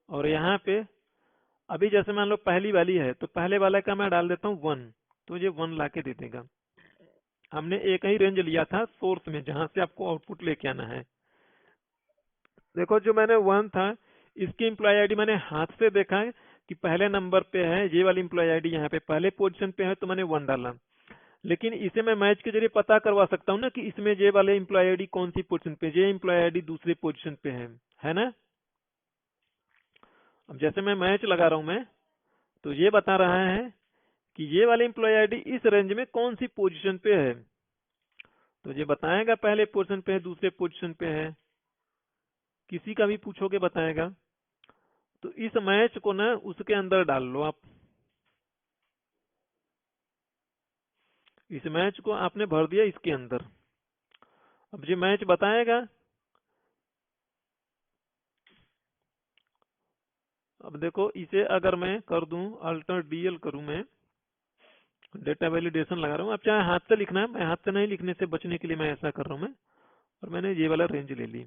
और यहाँ पे अभी जैसे मान लो पहली वाली है, तो पहले वाला का मैं डाल देता हूँ वन, तो ये वन ला के दे देगा। हमने एक ही रेंज लिया था सोर्स में, जहां से आपको आउटपुट लेके आना है। देखो, जो मैंने वन था, इसकी एम्प्लॉय आईडी मैंने हाथ से देखा है कि पहले नंबर पे है, ये वाली एम्प्लॉय आईडी यहाँ पे पहले पोजीशन पे है, तो मैंने वन डाला। लेकिन इसे मैं मैच के जरिए पता करवा सकता हूँ ना, कि इसमें ये वाले एम्प्लॉय आईडी कौन सी पोजीशन पे, ये एम्प्लॉय आईडी दूसरी पोजीशन पे है ना। अब जैसे मैं मैच लगा रहा हूँ मैं, तो ये बता रहा है कि ये वाली एम्प्लॉय आईडी इस रेंज में कौन सी पोजीशन पे है। तो ये बताएगा पहले पोजीशन पे है, दूसरे पोजीशन पे है, किसी का भी पूछोगे बताएगा। तो इस मैच को ना उसके अंदर डाल लो आप। इस मैच को आपने भर दिया इसके अंदर। अब ये मैच बताएगा। अब देखो, इसे अगर मैं कर दूं, अल्टर डीएल करूं मैं, डेटा वैलिडेशन लगा रहा हूँ। आप चाहे हाथ से लिखना है, मैं हाथ से नहीं लिखने से बचने के लिए मैं ऐसा कर रहा हूँ मैं। और मैंने ये वाला रेंज ले ली।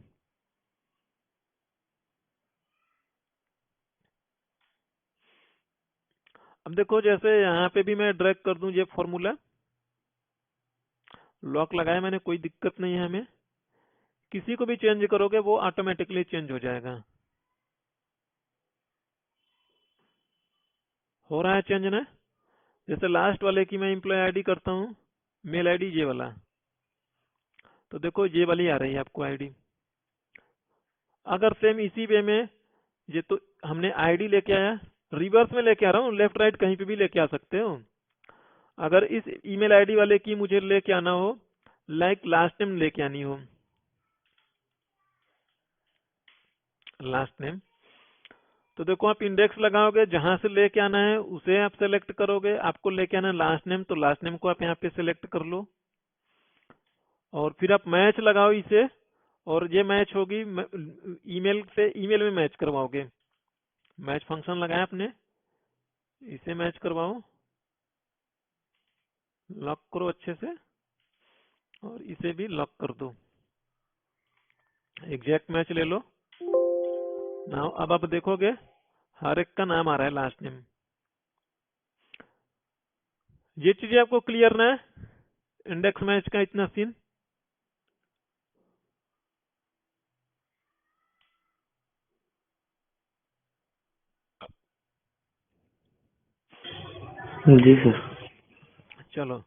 अब देखो, जैसे यहाँ पे भी मैं ड्रैग कर दूं ये फॉर्मूला, लॉक लगाया मैंने, कोई दिक्कत नहीं है हमें। किसी को भी चेंज करोगे वो ऑटोमेटिकली चेंज हो जाएगा। हो रहा है चेंज ना। जैसे लास्ट वाले की मैं एम्प्लॉय आईडी करता हूँ, मेल आईडी ये वाला, तो देखो ये वाली आ रही है आपको आईडी। अगर सेम इसी वे में, ये तो हमने आईडी लेके आया, रिवर्स में लेके आ रहा हूँ, लेफ्ट राइट कहीं पे भी लेके आ सकते हो। अगर इस ईमेल आईडी वाले की मुझे लेके आना हो, लाइक लास्ट नेम लेके आनी हो, लास्ट नेम, तो देखो आप इंडेक्स लगाओगे, जहां से लेके आना है उसे आप सेलेक्ट करोगे। आपको लेके आना है लास्ट नेम, तो लास्ट नेम को आप यहाँ पे सेलेक्ट कर लो, और फिर आप मैच लगाओ इसे, और ये मैच होगी ईमेल से, ईमेल में मैच करवाओगे। मैच फंक्शन लगाया आपने, इसे मैच करवाओ, लॉक करो अच्छे से, और इसे भी लॉक कर दो, एग्जैक्ट मैच ले लो। नाउ अब आप देखोगे हर एक का नाम आ रहा है लास्ट नेम। ये चीजें आपको क्लियर ना है, इंडेक्स मैच का इतना सीन?
जी सर।
चलो,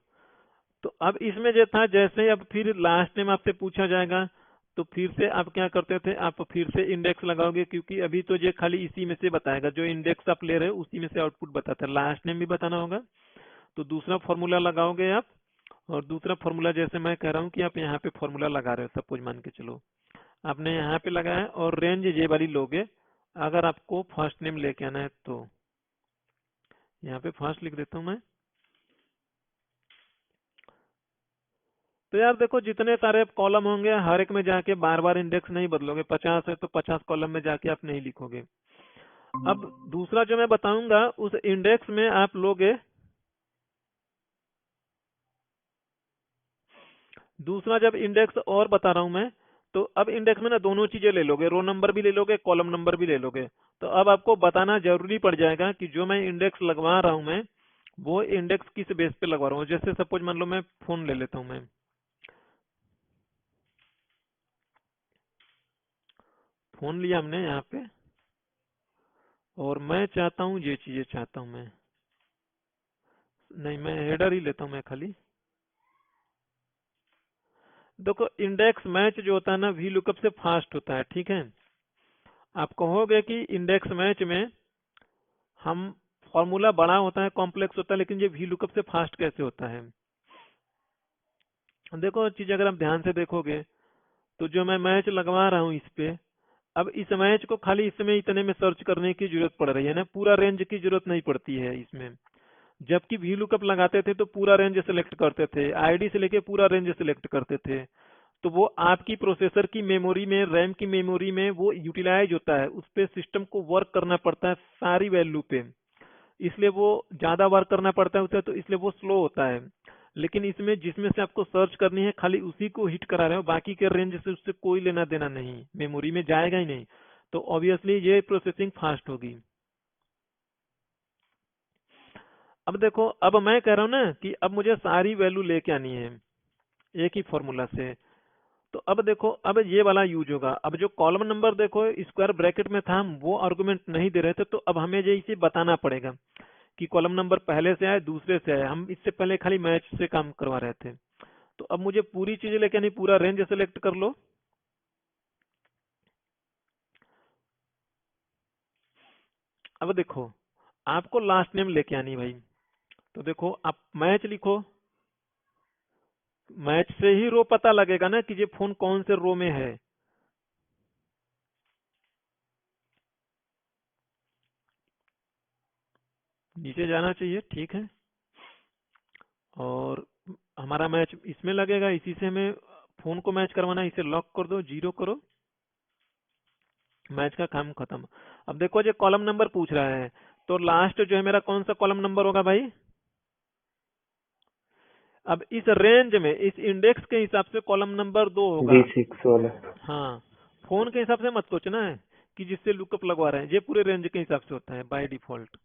तो अब इसमें जो था, जैसे ही अब फिर लास्ट नेम आपसे पूछा जाएगा, तो फिर से आप क्या करते थे, आप फिर से इंडेक्स लगाओगे, क्योंकि अभी तो ये खाली इसी में से बताएगा, जो इंडेक्स आप ले रहे हो उसी में से आउटपुट बताता है। लास्ट नेम भी बताना होगा, तो दूसरा फॉर्मूला लगाओगे आप, और दूसरा फॉर्मूला जैसे मैं कह रहा हूँ कि आप यहाँ पे फॉर्मूला लगा रहे हो, सपोज मान के चलो आपने यहाँ पे लगाया, और रेंज ये वाली लोगे। अगर आपको फर्स्ट नेम लेके आना है तो यहाँ पे फर्स्ट लिख देता हूँ मैं। तो यार देखो, जितने सारे कॉलम होंगे हर एक में जाके बार बार इंडेक्स नहीं बदलोगे, 50 है तो 50 कॉलम में जाके आप नहीं लिखोगे। अब दूसरा जो मैं बताऊंगा, उस इंडेक्स में आप लोगे, दूसरा जब इंडेक्स और बता रहा हूं मैं, तो अब इंडेक्स में ना दोनों चीजें ले लोगे, रो नंबर भी ले लोगे, कॉलम नंबर भी ले लोगे। तो अब आपको बताना जरूरी पड़ जाएगा कि जो मैं इंडेक्स लगवा रहा हूं मैं, वो इंडेक्स किस बेस पे लगवा रहा हूँ। जैसे सपोज मान लो मैं फोन ले लेता हूँ, मैं फोन लिया हमने यहाँ पे, और मैं चाहता हूँ ये चीजें चाहता हूँ मैं, नहीं मैं हेडर ही लेता हूँ मैं खाली। देखो इंडेक्स मैच जो होता है ना, वी लुकअप से फास्ट होता है, ठीक है। आप कहोगे कि इंडेक्स मैच में हम फॉर्मूला बड़ा होता है, कॉम्प्लेक्स होता है, लेकिन ये वी लुकअप से फास्ट कैसे होता है? देखो चीज अगर आप ध्यान से देखोगे, तो जो मैं मैच लगवा रहा हूँ इस पे, अब इस मैच को खाली इसमें इतने में सर्च करने की जरूरत पड़ रही है ना, पूरा रेंज की जरूरत नहीं पड़ती है इसमें। जबकि वी लुकअप लगाते थे तो पूरा रेंज सेलेक्ट करते थे, आईडी से लेके पूरा रेंज सेलेक्ट करते थे, तो वो आपकी प्रोसेसर की मेमोरी में, रैम की मेमोरी में वो यूटिलाइज होता है, उस पे सिस्टम को वर्क करना पड़ता है सारी वैल्यू पे, इसलिए वो ज्यादा वर्क करना पड़ता है उसे, तो इसलिए वो स्लो होता है। लेकिन इसमें जिसमें से आपको सर्च करनी है, खाली उसी को हिट करा रहे हो, बाकी के रेंज से उससे कोई लेना देना नहीं, मेमोरी में जाएगा ही नहीं, तो ऑब्वियसली ये प्रोसेसिंग फास्ट होगी। अब देखो, अब मैं कह रहा हूं ना कि अब मुझे सारी वैल्यू लेके आनी है एक ही फॉर्मूला से, तो अब देखो, अब ये वाला यूज होगा। अब जो कॉलम नंबर देखो स्क्वायर ब्रैकेट में था, हम वो आर्गुमेंट नहीं दे रहे थे, तो अब हमें ये इसे बताना पड़ेगा कि कॉलम नंबर पहले से आए दूसरे से आए। हम इससे पहले खाली मैच से काम करवा रहे थे, तो अब मुझे पूरी चीजें लेके नहीं, पूरा रेंज सेलेक्ट कर लो। अब देखो, आपको लास्ट नेम लेके आनी भाई, तो देखो आप मैच लिखो, मैच से ही रो पता लगेगा ना कि ये फोन कौन से रो में है। नीचे जाना चाहिए, ठीक है, और हमारा मैच इसमें लगेगा, इसी से हमें फोन को मैच करवाना है। इसे लॉक कर दो, जीरो करो, मैच का काम खत्म। अब देखो जो कॉलम नंबर पूछ रहा है, तो लास्ट जो है मेरा कौन सा कॉलम नंबर होगा भाई? अब इस रेंज में, इस इंडेक्स के हिसाब से कॉलम नंबर 2 होगा।
V6 वाला।
हाँ, फोन के हिसाब से मत सोचना है कि जिससे लुकअप लगवा रहे हैं, ये पूरे रेंज के हिसाब से होता है बाय डिफॉल्ट।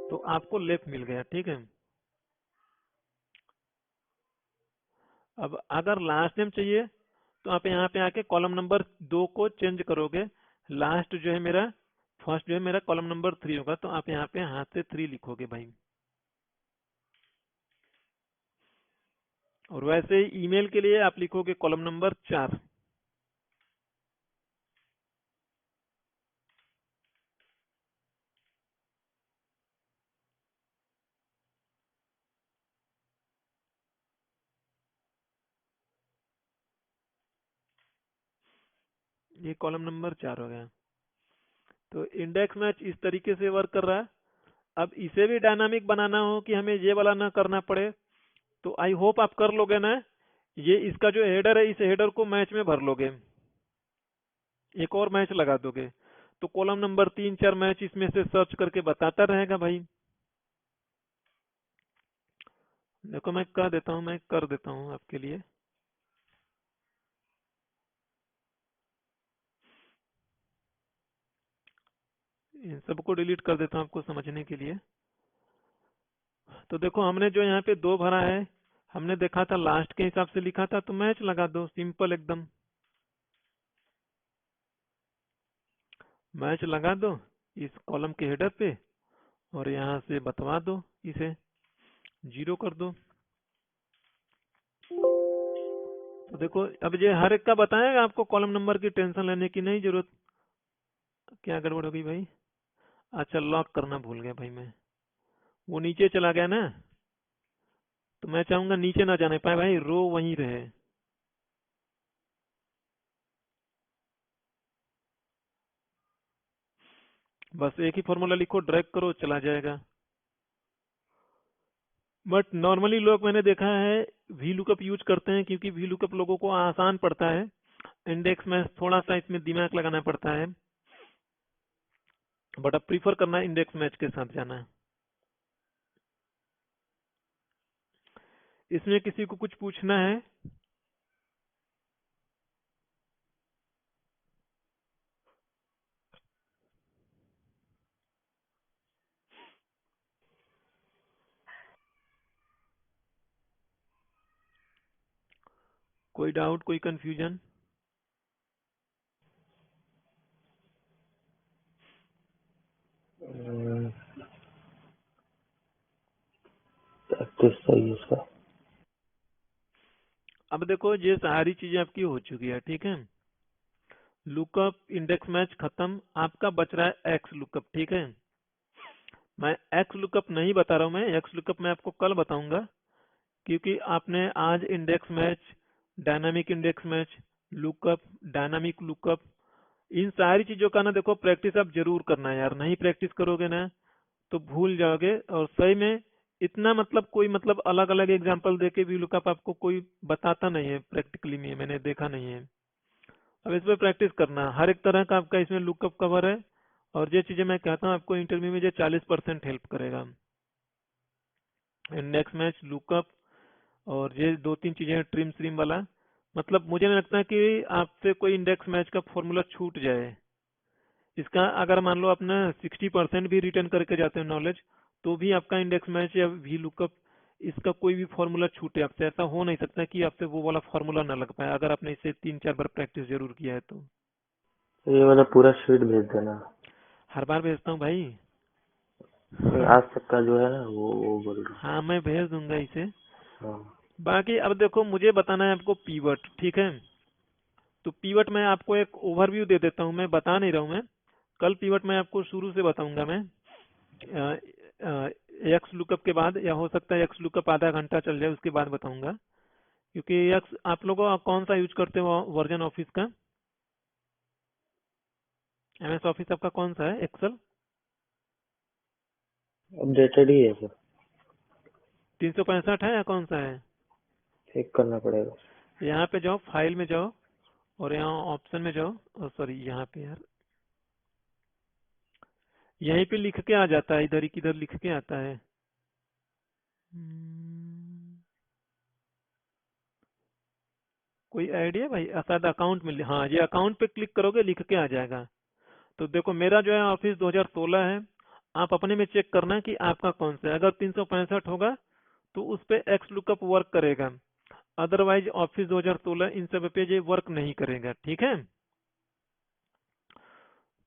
तो आपको लेफ्ट मिल गया, ठीक है। अब अगर लास्ट नेम चाहिए, तो आप यहाँ पे आके कॉलम नंबर 2 को चेंज करोगे, लास्ट जो है मेरा, फर्स्ट जो है मेरा कॉलम नंबर 3 होगा, तो आप यहाँ पे हाथ से 3 लिखोगे भाई। और वैसे ही ईमेल के लिए आप लिखोगे कॉलम नंबर 4। ये कॉलम नंबर 4 हो गया। तो इंडेक्स मैच इस तरीके से वर्क कर रहा है। अब इसे भी डायनामिक बनाना हो कि हमें ये वाला ना करना पड़े, तो आई होप आप कर लोगे ना। ये इसका जो हेडर है, इस हेडर को मैच में भर लोगे, एक और मैच लगा दोगे, तो कॉलम नंबर 3 4 मैच इसमें से सर्च करके बताता रहेगा भाई। देखो मैं कर देता हूँ, मैं कर देता हूँ आपके लिए। इन सबको डिलीट कर देता हूँ आपको समझने के लिए। तो देखो हमने जो यहाँ पे 2 भरा है, हमने देखा था लास्ट के हिसाब से लिखा था, तो मैच लगा दो, सिंपल एकदम। मैच लगा दो इस कॉलम के हेडर पे, और यहाँ से बतवा दो, इसे 0 कर दो। तो देखो अब ये हर एक का बताएगा आपको, कॉलम नंबर की टेंशन लेने की नहीं जरूरत। क्या गड़बड़ हो गई भाई? अच्छा, लॉक करना भूल गया भाई मैं, वो नीचे चला गया ना, तो मैं चाहूंगा नीचे ना जाने पाए भाई, रो वहीं रहे। बस एक ही फॉर्मूला लिखो, ड्रैग करो, चला जाएगा। बट नॉर्मली लोग, मैंने देखा है, वी लुकअप यूज करते हैं, क्योंकि वी लुकअप लोगों को आसान पड़ता है। इंडेक्स में थोड़ा सा इसमें दिमाग लगाना पड़ता है, बट अब प्रीफर करना है इंडेक्स मैच के साथ जाना। इसमें किसी को कुछ पूछना है? कोई डाउट, कोई कंफ्यूजन?
प्रैक्टिस सही है इसका।
अब देखो ये सारी चीजें आपकी हो चुकी है, ठीक है। लुकअप इंडेक्स मैच खत्म, आपका बच रहा है एक्स लुकअप, ठीक है। मैं एक्स लुकअप नहीं बता रहा हूँ, मैं एक्स लुकअप मैं आपको कल बताऊंगा, क्योंकि आपने आज index match, dynamic index match, lookup, dynamic lookup, इन सारी चीजों का ना देखो प्रैक्टिस आप जरूर करना है यार। नहीं प्रैक्टिस करोगे ना तो भूल जाओगे। और सही में इतना मतलब कोई मतलब अलग अलग एग्जांपल देके भी लुकअप आपको कोई बताता नहीं है प्रैक्टिकली में, मैंने देखा नहीं है। अब इस पे प्रैक्टिस करना, हर एक तरह का आपका इसमें लुकअप कवर है। और ये चीजें मैं कहता हूँ आपको इंटरव्यू में, ये 40% हेल्प करेगा। इंडेक्स मैच, लुकअप, और ये 2 3 चीजें हैं, ट्रिम श्रिम वाला। मतलब मुझे नहीं लगता कि आपसे कोई इंडेक्स मैच का फॉर्मूला छूट जाए। इसका अगर मान लो अपना 60% भी रिटर्न करके जाते हैं नॉलेज, तो भी आपका इंडेक्स मैच या वी लुकअप, इसका कोई भी फॉर्मूला छूटे आपसे। ऐसा हो नहीं सकता कि आपसे वो वाला फॉर्मूला ना लग पाए, अगर आपने इसे 3 4 बार प्रैक्टिस जरूर किया है तो।
ये वाला पूरा शीट भेज देना।
हर बार भेजता हूँ भाई।
आज तक का जो है ना, वो बोल रहा
हाँ मैं भेज दूंगा इसे।
हूँ। हाँ।
बाकी अब देखो मुझे बताना है आपको पीवट, ठीक है। तो पीवट मैं आपको एक ओवरव्यू दे देता हूँ, मैं बता नहीं रहा हूँ मैं। कल पीवट मैं आपको शुरू से बताऊंगा मैं, एक्स लुकअप के बाद, या हो सकता है एक्स लुकअप आधा घंटा चल जाए उसके बाद बताऊंगा। क्योंकि एक्स आप लोगों कौन सा यूज करते हो वर्जन ऑफिस का? एमएस ऑफिस आपका कौन सा है? एक्सेल
अपडेटेड ही है सर।
365 है या कौन सा है?
चेक करना पड़ेगा।
यहाँ पे जाओ, फाइल में जाओ, और यहाँ ऑप्शन में जाओ, और सॉरी यहाँ पे यार, यहीं पे लिख के आ जाता है, इधर ही किधर लिख के आता है। हम्म, कोई आइडिया भाई? शायद अकाउंट में, हाँ ये अकाउंट पे क्लिक करोगे लिख के आ जाएगा। तो देखो मेरा जो है ऑफिस 2016 है। आप अपने में चेक करना कि आपका कौन सा है। अगर 365 होगा तो उस पे एक्स लुकअप वर्क करेगा, अदरवाइज ऑफिस 2016 इन सब पे ये वर्क नहीं करेगा, ठीक है।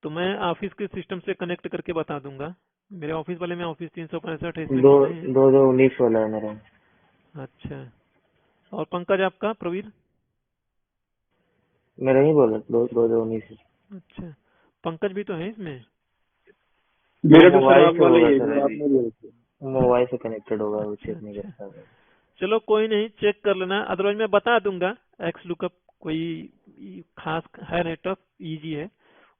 तो मैं ऑफिस के सिस्टम से कनेक्ट करके बता दूंगा। मेरे ऑफिस वाले में ऑफिस 365 है, इसमें
दो
कुछ नहीं है।
2019 वाला है मेरा।
अच्छा, और पंकज आपका, प्रवीण?
मेरा ही बोला, दो दो दो उन्हीं से।
अच्छा, पंकज भी तो है इसमें।
वो
मेरा तो सर
मोबाइल
आप
से
वाला ही
होगा
है
सर
जो
अभी,
आपने बोला था।
मोबाइल से कनेक्टेड होगा, वो
अच्छा
चेक नहीं
अच्छा,
कर पा रहा।
चलो कोई नहीं, चेक कर लेना, अदरवाइज मैं बता दूंगा। एक्स लुकअप कोई खास है नहीं, टफ, इजी है।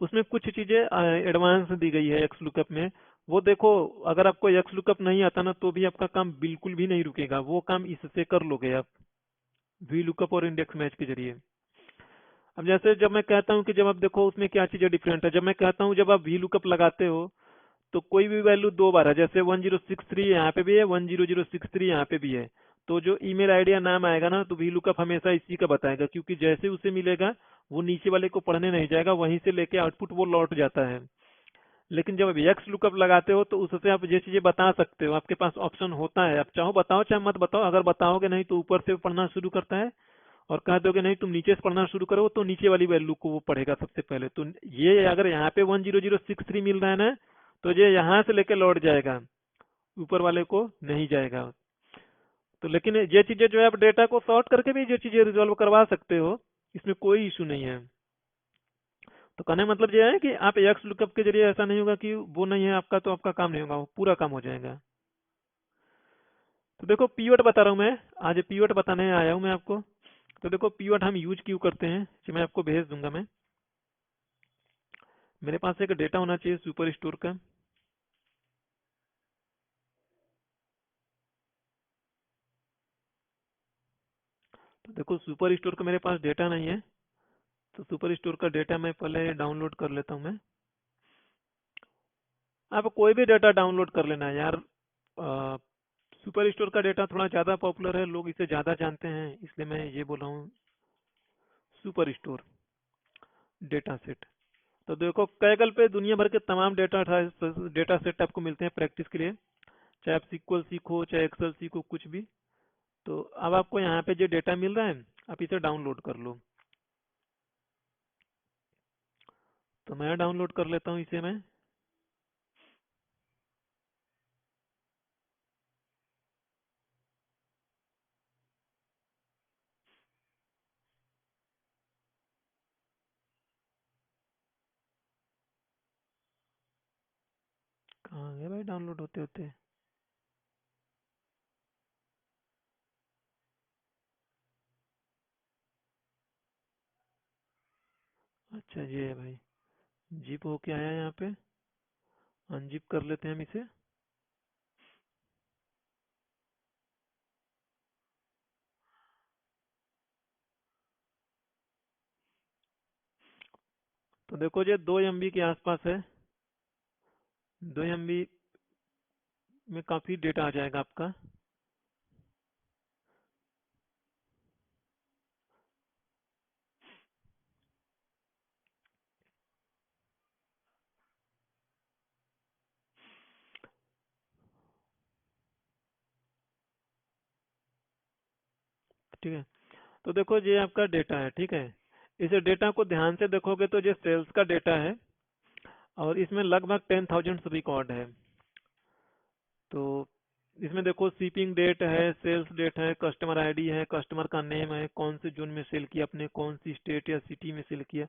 उसमें कुछ चीजें एडवांस दी गई है एक्स लुकअप में। वो देखो, अगर आपको एक्स लुकअप नहीं आता ना तो भी आपका काम बिल्कुल भी नहीं रुकेगा, वो काम इससे कर लोगे आप, वी लुकअप और इंडेक्स मैच के जरिए। अब जैसे जब मैं कहता हूँ कि जब आप देखो उसमें क्या चीजें डिफरेंट है, जब मैं कहता हूँ जब आप वी लुकअप लगाते हो तो कोई भी वैल्यू दो बार है, जैसे 1063 यहाँ पे भी है, 10063 यहाँ पे भी है, तो जो ईमेल आईडी या नाम आएगा ना, तो वी लुकअप हमेशा इसी का बताएगा, क्योंकि जैसे उसे मिलेगा वो नीचे वाले को पढ़ने नहीं जाएगा, वहीं से लेके आउटपुट वो लौट जाता है। लेकिन जब एक्स लुकअप लगाते हो तो उससे आप ये चीजें बता सकते हो, आपके पास ऑप्शन होता है, आप चाहो बताओ चाहे मत बताओ, अगर बताओगे नहीं तो ऊपर से पढ़ना शुरू करता है, और कह दोगे नहीं तुम नीचे से पढ़ना शुरू करो तो नीचे वाली वैल्यू को वो पढ़ेगा सबसे पहले। तो ये अगर यहाँ पे 10063 मिल रहा है ना, तो ये यहाँ से लेके लौट जाएगा, ऊपर वाले को नहीं जाएगा। तो लेकिन ये चीजें जो है आप डेटा को सॉर्ट करके भी ये चीजें रिजॉल्व करवा सकते हो, इसमें कोई इशू नहीं है। तो कहने का मतलब ये है कि आप एक्स लुकअप के जरिए ऐसा नहीं होगा कि वो नहीं है आपका तो आपका काम नहीं होगा, वो पूरा काम हो जाएगा। तो देखो पीवट बता रहा हूँ मैं, आज पीवट बताने आया हूँ मैं आपको। तो देखो पीवट हम यूज क्यों करते हैं, जो मैं आपको भेज दूंगा। मैं, मेरे पास एक डेटा होना चाहिए सुपर स्टोर का। तो देखो सुपर स्टोर का मेरे पास डेटा नहीं है, तो सुपर स्टोर का डेटा मैं पहले डाउनलोड कर लेता हूँ मैं। आप कोई भी डेटा डाउनलोड कर लेना है यार, सुपर स्टोर का डेटा थोड़ा ज़्यादा पॉपुलर है, लोग इसे ज़्यादा जानते हैं, इसलिए मैं ये बोला हूँ सुपर स्टोर डेटा सेट। तो देखो कैगल पे दुनिया भर के तमाम डेटा सेट आपको मिलते हैं प्रैक्टिस के लिए, चाहे आप सीक्वल सीखो चाहे एक्सेल सीखो कुछ भी। तो अब आपको यहाँ पे जो डेटा मिल रहा है आप इसे डाउनलोड कर लो। तो मैं डाउनलोड कर लेता हूँ इसे मैं। कहाँ गए भाई डाउनलोड होते होते? अच्छा ये है भाई, जिप होके आया यहाँ पे, अनजिप कर लेते हैं हम इसे। तो देखो ये 2 MB के आसपास है, 2 MB में काफी डेटा आ जाएगा आपका। ठीक है, तो देखो ये आपका डेटा है, ठीक है। इस डेटा को ध्यान से देखोगे तो ये सेल्स का डेटा है, और इसमें लगभग 10,000 रिकॉर्ड है। तो इसमें देखो शिपिंग डेट है, सेल्स डेट है, कस्टमर आईडी है, कस्टमर का नेम है, कौन से जोन में सेल किया आपने, कौन सी स्टेट या सिटी में सेल किया।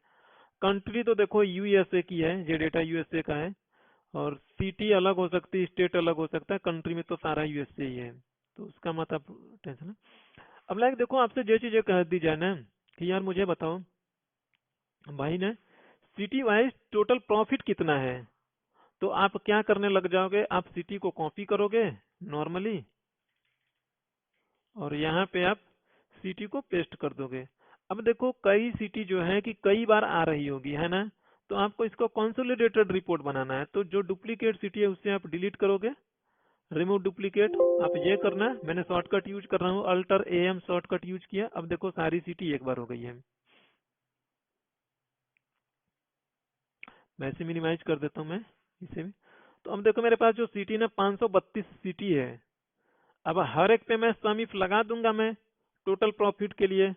कंट्री तो देखो यूएसए की है, ये डेटा यूएसए का है, और सिटी अलग हो सकती है, स्टेट अलग हो सकता है, कंट्री में तो सारा यूएसए ही है, तो उसका मत आप टेंशन। अब लाइक देखो आपसे जो चीजें कह दी जाए ना कि यार मुझे बताओ भाई ने सिटी वाइज टोटल प्रॉफिट कितना है, तो आप क्या करने लग जाओगे, आप सिटी को कॉपी करोगे नॉर्मली, और यहाँ पे आप सिटी को पेस्ट कर दोगे। अब देखो कई सिटी जो है कि कई बार आ रही होगी, है ना, तो आपको इसको कंसोलिडेटेड रिपोर्ट बनाना है, तो जो डुप्लीकेट सिटी है उससे आप डिलीट करोगे, रिमूव डुप्लीकेट। आप ये करना, मैंने शॉर्टकट यूज कर रहा हूँ, अल्टर AM शॉर्टकट यूज किया। अब देखो सारी सिटी एक बार हो गई है। मैं इसे मिनिमाइज कर देता हूँ मैं, इसे भी। तो अब देखो मेरे पास जो सिटी ना 532 सिटी है। अब हर एक पे मैं सम इफ लगा दूंगा मैं, टोटल प्रॉफिट के लिए।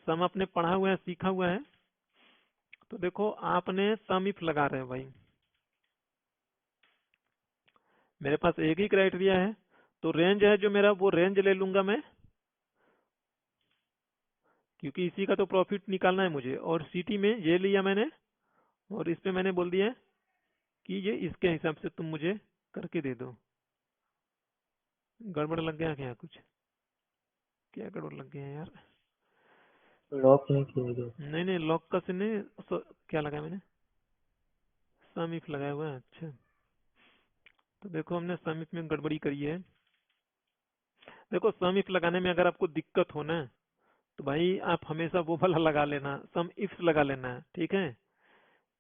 सम आपने पढ़ा हुआ है, सीखा हुआ है, तो देखो आपने सम इफ लगा रहे हो भाई, मेरे पास एक ही क्राइटेरिया है, तो रेंज है जो मेरा, वो रेंज ले लूंगा मैं, क्योंकि इसी का तो प्रॉफिट निकालना है मुझे। और सिटी में ये लिया मैंने, और इस पे मैंने बोल दिया कि ये इसके हिसाब से तुम मुझे करके दे दो। गड़बड़ लग गया क्या कुछ? क्या गड़बड़ लग गया यार?
लॉक नहीं किया गया।
नहीं नहीं, लॉक का से नहीं, क्या लगाया मैंने? सम इफ लगाया हुआ है, अच्छा। तो देखो हमने सम इफ में गड़बड़ी करी है। देखो सम इफ लगाने में अगर आपको दिक्कत हो ना, तो भाई आप हमेशा वो वाला लगा लेना, सम इफ लगा लेना, ठीक है?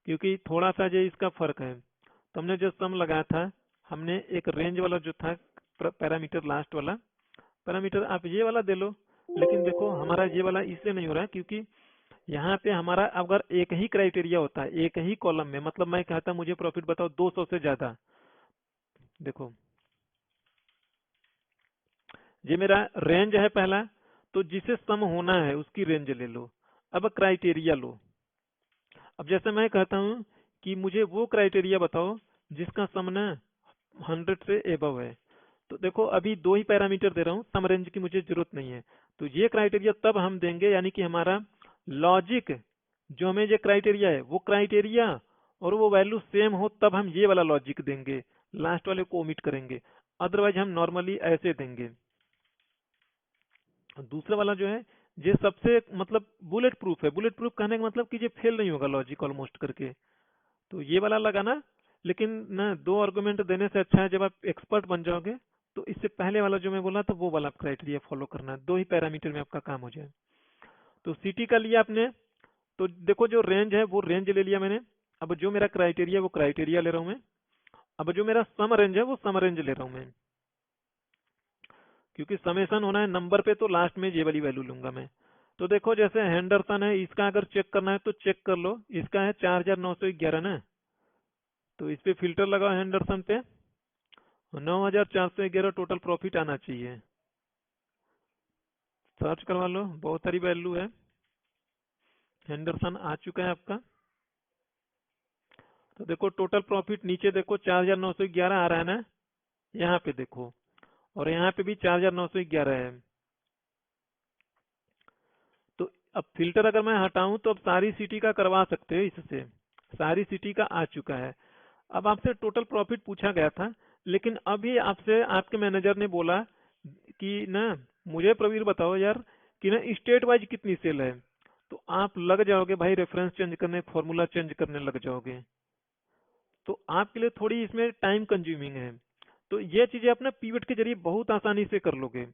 क्योंकि थोड़ा सा जो इसका फर्क है। तो हमने जो सम लगाया था, हमने एक रेंज वाला जो था, पैरामीटर लास्ट वाला पैरामीटर आप ये वाला दे लो। लेकिन देखो हमारा ये वाला इसलिए नहीं हो रहा है क्योंकि यहाँ पे हमारा अगर एक ही क्राइटेरिया होता है एक ही कॉलम में, मतलब मैं कहता मुझे प्रॉफिट बताओ 200 से ज्यादा, देखो ये मेरा रेंज है पहला, तो जिसे सम होना है उसकी रेंज ले लो। अब क्राइटेरिया लो। अब जैसे मैं कहता हूँ कि मुझे वो क्राइटेरिया बताओ जिसका सम ना 100 से एबव है। तो देखो अभी दो ही पैरामीटर दे रहा हूँ, सम रेंज की मुझे जरूरत नहीं है। तो ये क्राइटेरिया तब हम देंगे, यानी कि हमारा लॉजिक जो हमें ये क्राइटेरिया है वो क्राइटेरिया और वो वैल्यू सेम हो, तब हम ये वाला लॉजिक देंगे, लास्ट वाले को ओमिट करेंगे। अदरवाइज हम नॉर्मली ऐसे देंगे। दूसरा वाला जो है ये सबसे मतलब बुलेट प्रूफ है। बुलेट प्रूफ कहने का मतलब कि ये फेल नहीं होगा लॉजिक ऑलमोस्ट करके। तो ये वाला लगाना। लेकिन ना, दो आर्गुमेंट देने से अच्छा है जब आप एक्सपर्ट बन जाओगे तो इससे पहले वाला जो मैं बोला था वो वाला क्राइटेरिया फॉलो करना है, दो ही पैरामीटर में आपका काम हो जाए। तो सिटी का लिया आपने, तो देखो जो रेंज है वो रेंज ले लिया मैंने। अब जो मेरा क्राइटेरिया वो क्राइटेरिया ले रहा हूं मैं। अब जो मेरा सम रेंज है वो सम रेंज ले रहा हूं मैं, क्योंकि समेशन होना है नंबर पे, तो लास्ट में ये वाली वैल्यू लूंगा मैं। तो देखो जैसे हेंडरसन है, इसका अगर चेक करना है तो चेक कर लो, इसका है 4911 ना। तो इस पे फिल्टर लगाओ हेंडरसन पे, 9411 टोटल प्रॉफिट आना चाहिए। सर्च करवा लो, बहुत सारी वैल्यू है। हेंडरसन आ चुका है आपका। तो देखो टोटल प्रॉफिट नीचे देखो 4911 आ रहा है ना, यहाँ पे देखो, और यहाँ पे भी 4911 है। तो अब फिल्टर अगर मैं हटाऊं तो अब सारी सिटी का करवा सकते हो इससे, सारी सिटी का आ चुका है। अब आपसे टोटल प्रॉफिट पूछा गया था, लेकिन अभी आपसे आपके मैनेजर ने बोला कि ना मुझे प्रवीर बताओ यार कि ना स्टेट वाइज कितनी सेल है। तो आप लग जाओगे भाई रेफरेंस चेंज करने, फॉर्मूला चेंज करने लग जाओगे। तो आपके लिए थोड़ी इसमें टाइम कंज्यूमिंग है। तो ये चीजें अपने पीवट के जरिए बहुत आसानी से कर लोगे।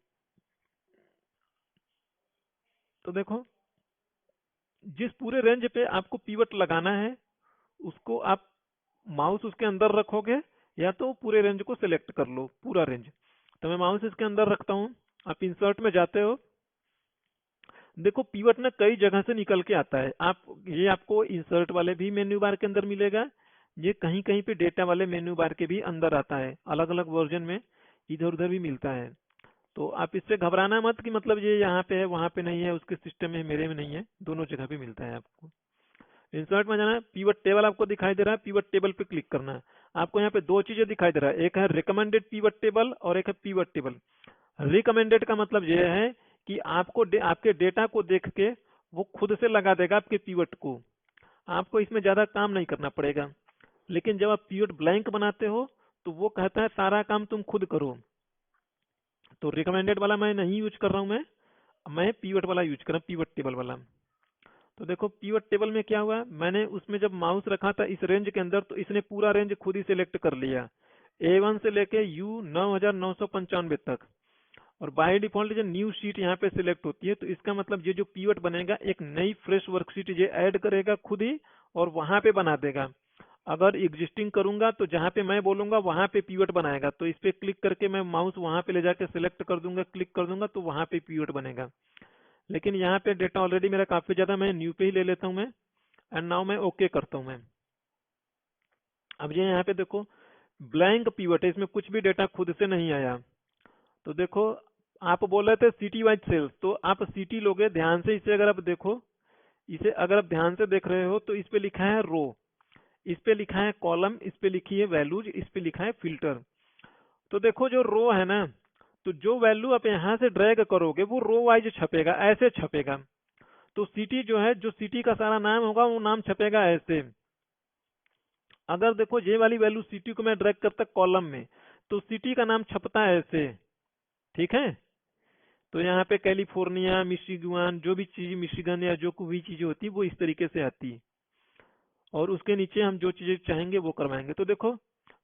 तो देखो जिस पूरे रेंज पे आपको पीवट लगाना है उसको आप माउस उसके अंदर रखोगे, या तो पूरे रेंज को सिलेक्ट कर लो पूरा रेंज। तो मैं माउस इसके अंदर रखता हूँ। आप इंसर्ट में जाते हो, देखो पीवट ना कई जगह से निकल के आता है। आप ये आपको इंसर्ट वाले भी मेन्यू बार के अंदर मिलेगा, ये कहीं कहीं पे डेटा वाले मेन्यू बार के भी अंदर आता है, अलग अलग वर्जन में इधर उधर भी मिलता है। तो आप इससे घबराना मत कि मतलब ये यहाँ पे है वहां पे नहीं है, उसके सिस्टम में मेरे में नहीं है, दोनों जगह पे मिलता है आपको। इंसर्ट में जाना है, पीवट टेबल आपको दिखाई दे रहा है, पीवट टेबल पे क्लिक करना है। आपको यहाँ पे दो चीजें दिखाई दे रहा है, एक है रिकमेंडेड पीवट टेबल और एक है पीवट टेबल। रिकमेंडेड का मतलब यह है कि आपको आपके डेटा को देख के वो खुद से लगा देगा आपके पीवट को, आपको इसमें ज्यादा काम नहीं करना पड़ेगा। लेकिन जब आप पीवट ब्लैंक बनाते हो तो वो कहता है सारा काम तुम खुद करो। तो रिकमेंडेड वाला मैं नहीं यूज कर रहा हूं, मैं पीवट वाला यूज कर रहा हूँ, पीवट टेबल वाला। तो देखो पीवट टेबल में क्या हुआ, मैंने उसमें जब माउस रखा था इस रेंज के अंदर तो इसने पूरा रेंज खुद ही सिलेक्ट कर लिया, A1 से लेके U 9995 तक। और बाय डिफॉल्ट जो न्यू शीट यहाँ पे सिलेक्ट होती है, तो इसका मतलब ये जो पीवट बनेगा एक नई फ्रेश वर्कशीट ये ऐड करेगा खुद ही और वहां पे बना देगा। अगर एग्जिस्टिंग करूंगा तो जहां पे मैं बोलूंगा वहां पे पीवट बनाएगा, तो इस पे क्लिक करके मैं माउस वहां पे ले जाके सिलेक्ट कर दूंगा, क्लिक कर दूंगा तो वहां पे पीवट बनेगा। लेकिन यहाँ पे डेटा ऑलरेडी मेरा काफी ज्यादा, मैं न्यू पे ही ले लेता हूँ मैं, एंड नाउ मैं ओके करता हूँ मैं। अब ये यहाँ पे देखो ब्लैंक पीवट है, इसमें कुछ भी डेटा खुद से नहीं आया। तो देखो आप बोल रहे थे सिटी वाइज सेल्स, तो आप सिटी लोगे ध्यान से, इसे अगर आप देखो, इसे अगर आप ध्यान से देख रहे हो तो इस पे लिखा है रो, इस पे लिखा है कॉलम, इस पे लिखी है वैल्यूज, इस पे लिखा है फिल्टर। तो देखो जो रो है ना, तो जो वैल्यू आप यहाँ से ड्रैग करोगे वो रो वाइज छपेगा, ऐसे छपेगा। तो सिटी जो है, जो सिटी का सारा नाम होगा वो नाम छपेगा ऐसे। अगर देखो ये वाली वैल्यू सिटी को मैं ड्रैग करता कॉलम में, तो सिटी का नाम छपता है ऐसे। ठीक है। तो यहाँ पे कैलिफोर्निया, मिशिगन, जो भी चीज, मिशिगन या जो कोई भी चीजें होती है वो इस तरीके से आती है। और उसके नीचे हम जो चीजें चाहेंगे वो करवाएंगे। तो देखो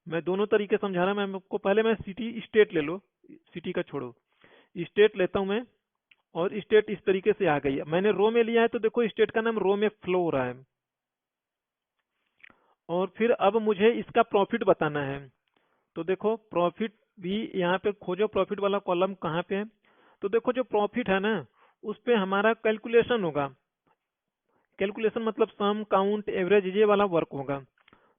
मैं दोनों तरीके समझा रहा, मैं आपको पहले मैं सिटी स्टेट ले लो, सिटी का छोड़ो, स्टेट लेता हूं मैं। और स्टेट इस तरीके से आ गई है, मैंने रो में लिया है, तो देखो स्टेट का नाम रो में फ्लो हो रहा है। और फिर अब मुझे इसका प्रॉफिट बताना है। तो देखो प्रॉफिट भी यहाँ पे खोजो, प्रॉफिट वाला कॉलम कहाँ पे है। तो देखो जो प्रॉफिट है ना, उस पे हमारा कैलकुलेशन होगा। कैलकुलेशन मतलब सम, काउंट, एवरेज, ये वाला वर्क होगा।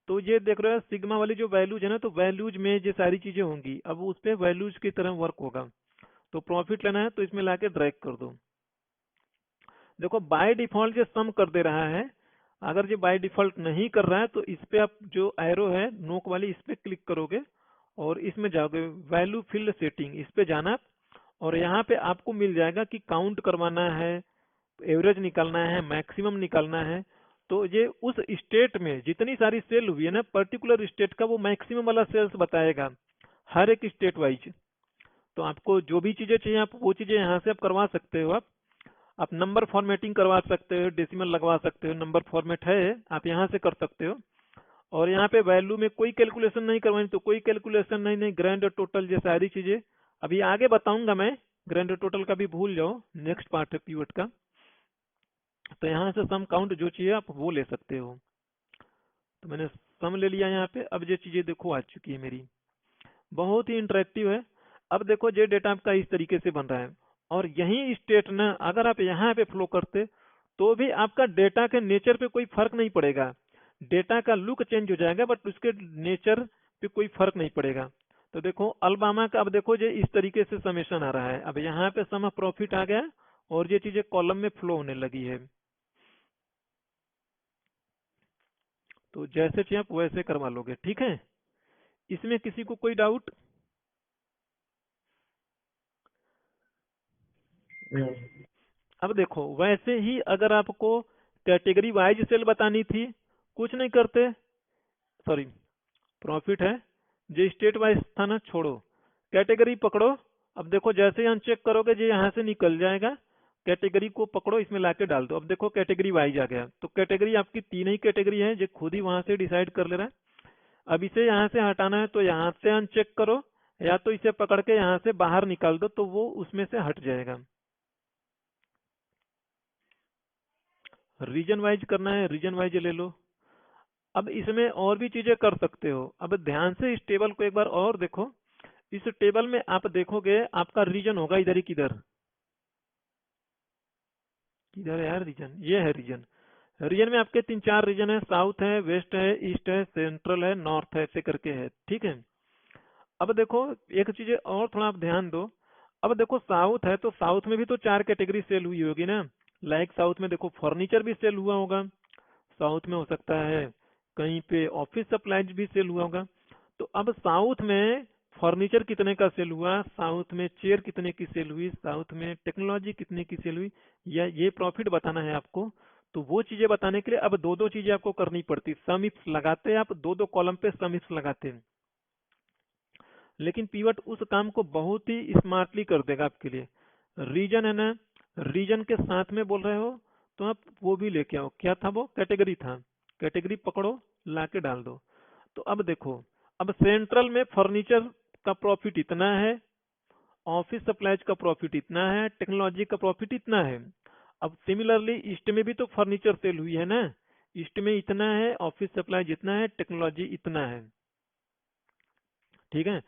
तो ये देख रहे हो सिग्मा वाली जो वैल्यूज है ना, तो वैल्यूज में ये सारी चीजें होंगी, अब उस पे वैल्यूज की तरह वर्क होगा। तो प्रॉफिट लेना है तो इसमें लाके ड्रैग कर दो। देखो बाय डिफॉल्ट ये सम कर दे रहा है। अगर ये बाय डिफॉल्ट नहीं कर रहा है तो इस पे आप जो एरो है नोक वाली, इस पे क्लिक करोगे और इसमें जाओगे वैल्यू फील्ड सेटिंग, इस पे जाना। और यहाँ पे आपको मिल जाएगा कि काउंट करवाना है, एवरेज निकालना है, मैक्सिमम निकालना है। तो ये उस स्टेट में जितनी सारी सेल हुई है ना, पर्टिकुलर स्टेट का वो मैक्सिमम वाला सेल्स बताएगा, हर एक स्टेट वाइज। तो आपको जो भी चीजें चाहिए आप वो चीजें यहाँ से आप करवा सकते हो। आप नंबर फॉर्मेटिंग करवा सकते हो, डेसिमल लगवा सकते हो, नंबर फॉर्मेट है आप यहाँ से कर सकते हो। और यहाँ पे वैल्यू में कोई कैलकुलेशन नहीं करवानी तो कोई कैलकुलेशन नहीं, नहीं ग्रैंड टोटल, ये सारी चीजें अभी आगे बताऊंगा मैं। ग्रैंड टोटल का भी भूल जाओ, नेक्स्ट पार्ट है पीवट का। तो यहाँ से सम, काउंट जो चाहिए आप वो ले सकते हो। तो मैंने सम ले लिया यहाँ पे। अब ये चीजें देखो आ चुकी है मेरी, बहुत ही इंटरेक्टिव है। अब देखो ये डेटा आपका इस तरीके से बन रहा है। और यही स्टेट ना अगर आप यहाँ पे फ्लो करते तो भी आपका डेटा के नेचर पे कोई फर्क नहीं पड़ेगा। डेटा का लुक चेंज हो जाएगा बट उसके नेचर पे कोई फर्क नहीं पड़ेगा। तो देखो अलबामा का, अब देखो ये इस तरीके से समेशन आ रहा है। अब यहाँ पे सम ऑफ प्रॉफिट आ गया और ये चीजें कॉलम में फ्लो होने लगी है। तो जैसे चाहिए आप वैसे करवा लोगे। ठीक है, इसमें किसी को कोई डाउट?
नहीं।
अब देखो वैसे ही अगर आपको कैटेगरी वाइज सेल बतानी थी, कुछ नहीं करते, सॉरी प्रॉफिट है, जो स्टेट वाइज था ना छोड़ो, कैटेगरी पकड़ो। अब देखो जैसे ही हम चेक करोगे जो यहाँ से निकल जाएगा। कैटेगरी को पकड़ो, इसमें लाके डाल दो। अब देखो कैटेगरी वाइज आ गया। तो कैटेगरी आपकी तीन ही कैटेगरी है, जो खुद ही वहां से डिसाइड कर ले रहा है। अब इसे यहाँ से हटाना है तो यहाँ से अनचेक करो, या तो इसे पकड़ के यहाँ से बाहर निकाल दो तो वो उसमें से हट जाएगा। रीजन वाइज करना है, रीजन वाइज ले लो। अब इसमें और भी चीजें कर सकते हो। अब ध्यान से इस टेबल को एक बार और देखो। इस टेबल में आप देखोगे आपका रीजन होगा इधर ही, किधर किधर है यार रीजन, ये है रीजन। रीजन में आपके तीन चार रीजन है, साउथ है, वेस्ट है, ईस्ट है, सेंट्रल है, नॉर्थ है, ऐसे करके है। ठीक है। अब देखो एक चीज और थोड़ा आप ध्यान दो। अब देखो साउथ है तो साउथ में भी तो चार कैटेगरी सेल हुई होगी ना। लाइक साउथ में देखो फर्नीचर भी सेल हुआ होगा, साउथ में हो सकता है कहीं पे ऑफिस सप्लाईज भी सेल हुआ होगा। तो अब साउथ में फर्नीचर कितने का सेल हुआ, साउथ में चेयर कितने की सेल हुई, साउथ में टेक्नोलॉजी कितने की सेल हुई, या ये प्रॉफिट बताना है आपको। तो वो चीजें बताने के लिए अब दो दो चीजें आपको करनी पड़ती। सम इफ्स लगाते आप दो दो कॉलम पे सम इफ्स लगाते हैं। लेकिन पीवट उस काम को बहुत ही स्मार्टली कर देगा आपके लिए। रीजन है ना, रीजन के साथ में बोल रहे हो तो आप वो भी लेके आओ। क्या था वो, कैटेगरी था। कैटेगरी पकड़ो, लाके डाल दो। तो अब देखो, अब सेंट्रल में फर्नीचर का प्रॉफिट इतना है, ऑफिस सप्लाईज का प्रॉफिट इतना है, टेक्नोलॉजी का प्रॉफिट इतना है। अब सिमिलरली ईस्ट में भी तो फर्नीचर सेल हुई है ना, ईस्ट में इतना है, ऑफिस सप्लाई जितना है, टेक्नोलॉजी इतना है। ठीक है।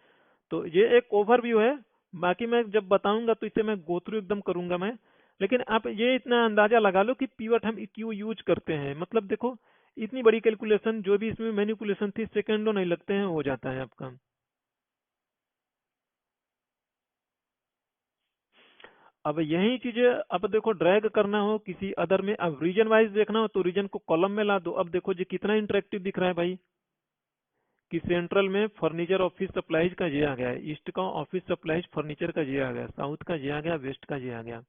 तो ये एक ओवरव्यू है। बाकी मैं जब बताऊंगा तो इसे मैं गो थ्रू एकदम करूंगा मैं। लेकिन आप ये इतना अंदाजा लगा लो कि पीवट हम क्यों यूज करते हैं। मतलब देखो इतनी बड़ी कैलकुलेशन जो भी इसमें मैनिपुलेशन थी, सेकंडों नहीं लगते हैं, हो जाता है आपका। अब यही चीजें अब देखो ड्रैग करना हो किसी अदर में, अब रीजन वाइज देखना हो तो रीजन को कॉलम में ला दो। अब देखो जी कितना इंटरेक्टिव दिख रहा है भाई, कि सेंट्रल में फर्नीचर ऑफिस सप्लाईज का ये आ गया है, ईस्ट का ऑफिस सप्लाईज फर्नीचर का ये आ गया, साउथ का ये आ गया, वेस्ट का ये आ गया।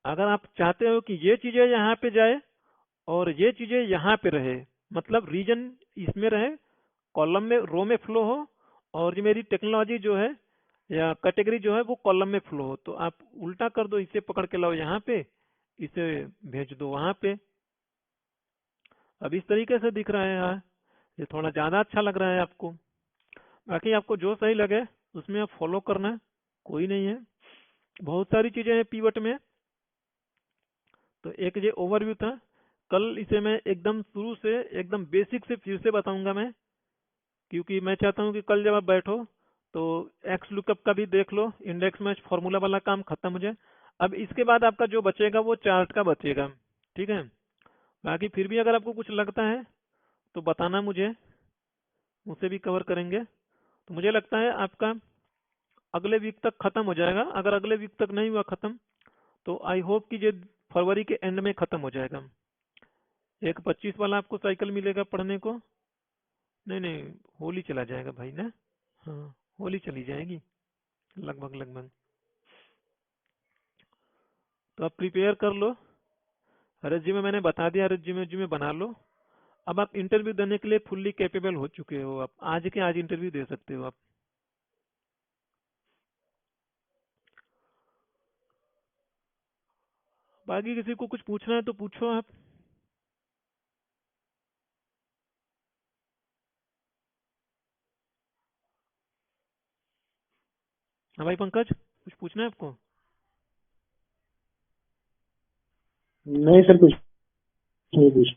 अगर आप चाहते हो कि ये चीजें यहाँ पे जाए और ये चीजें यहाँ पे रहे, मतलब रीजन इसमें रहे, कॉलम में रो में फ्लो हो, और ये मेरी टेक्नोलॉजी जो है या कैटेगरी जो है वो कॉलम में फ्लो हो, तो आप उल्टा कर दो, इसे पकड़ के लाओ यहाँ पे, इसे भेज दो वहां पे। अब इस तरीके से दिख रहा है यहाँ, ये थोड़ा ज्यादा अच्छा लग रहा है आपको। बाकी आपको जो सही लगे उसमें आप फॉलो करना, कोई नहीं है। बहुत सारी चीजें हैं पीवट में। तो एक ये ओवरव्यू था, कल इसे मैं एकदम शुरू से एकदम बेसिक से फिर से बताऊंगा मैं, क्योंकि मैं चाहता हूँ कि कल जब आप बैठो तो एक्स लुकअप का भी देख लो, इंडेक्स मैच फार्मूला वाला काम खत्म हो जाए। अब इसके बाद आपका जो बचेगा वो चार्ट का बचेगा, ठीक है। बाकी फिर भी अगर आपको कुछ लगता है तो बताना मुझे, उसे भी कवर करेंगे। तो मुझे लगता है आपका अगले वीक तक खत्म हो जाएगा। अगर अगले वीक तक नहीं हुआ खत्म तो आई होप कि ये फरवरी के एंड में खत्म हो जाएगा। एक 25 वाला आपको साइकिल मिलेगा पढ़ने को। नहीं नहीं, होली चला जाएगा भाई ना। हाँ, होली चली जाएगी लगभग लगभग। तो आप प्रिपेयर कर लो, रेज्यूमे मैंने बता दिया, रेज्यूमे बना लो। अब आप इंटरव्यू देने के लिए फुल्ली कैपेबल हो चुके हो, आप आज के आज इंटरव्यू दे सकते हो आप। बाकी किसी को कुछ पूछना है तो पूछो आप। हाँ भाई पंकज, कुछ पूछना है आपको?
नहीं सर, कुछ नहीं पूछ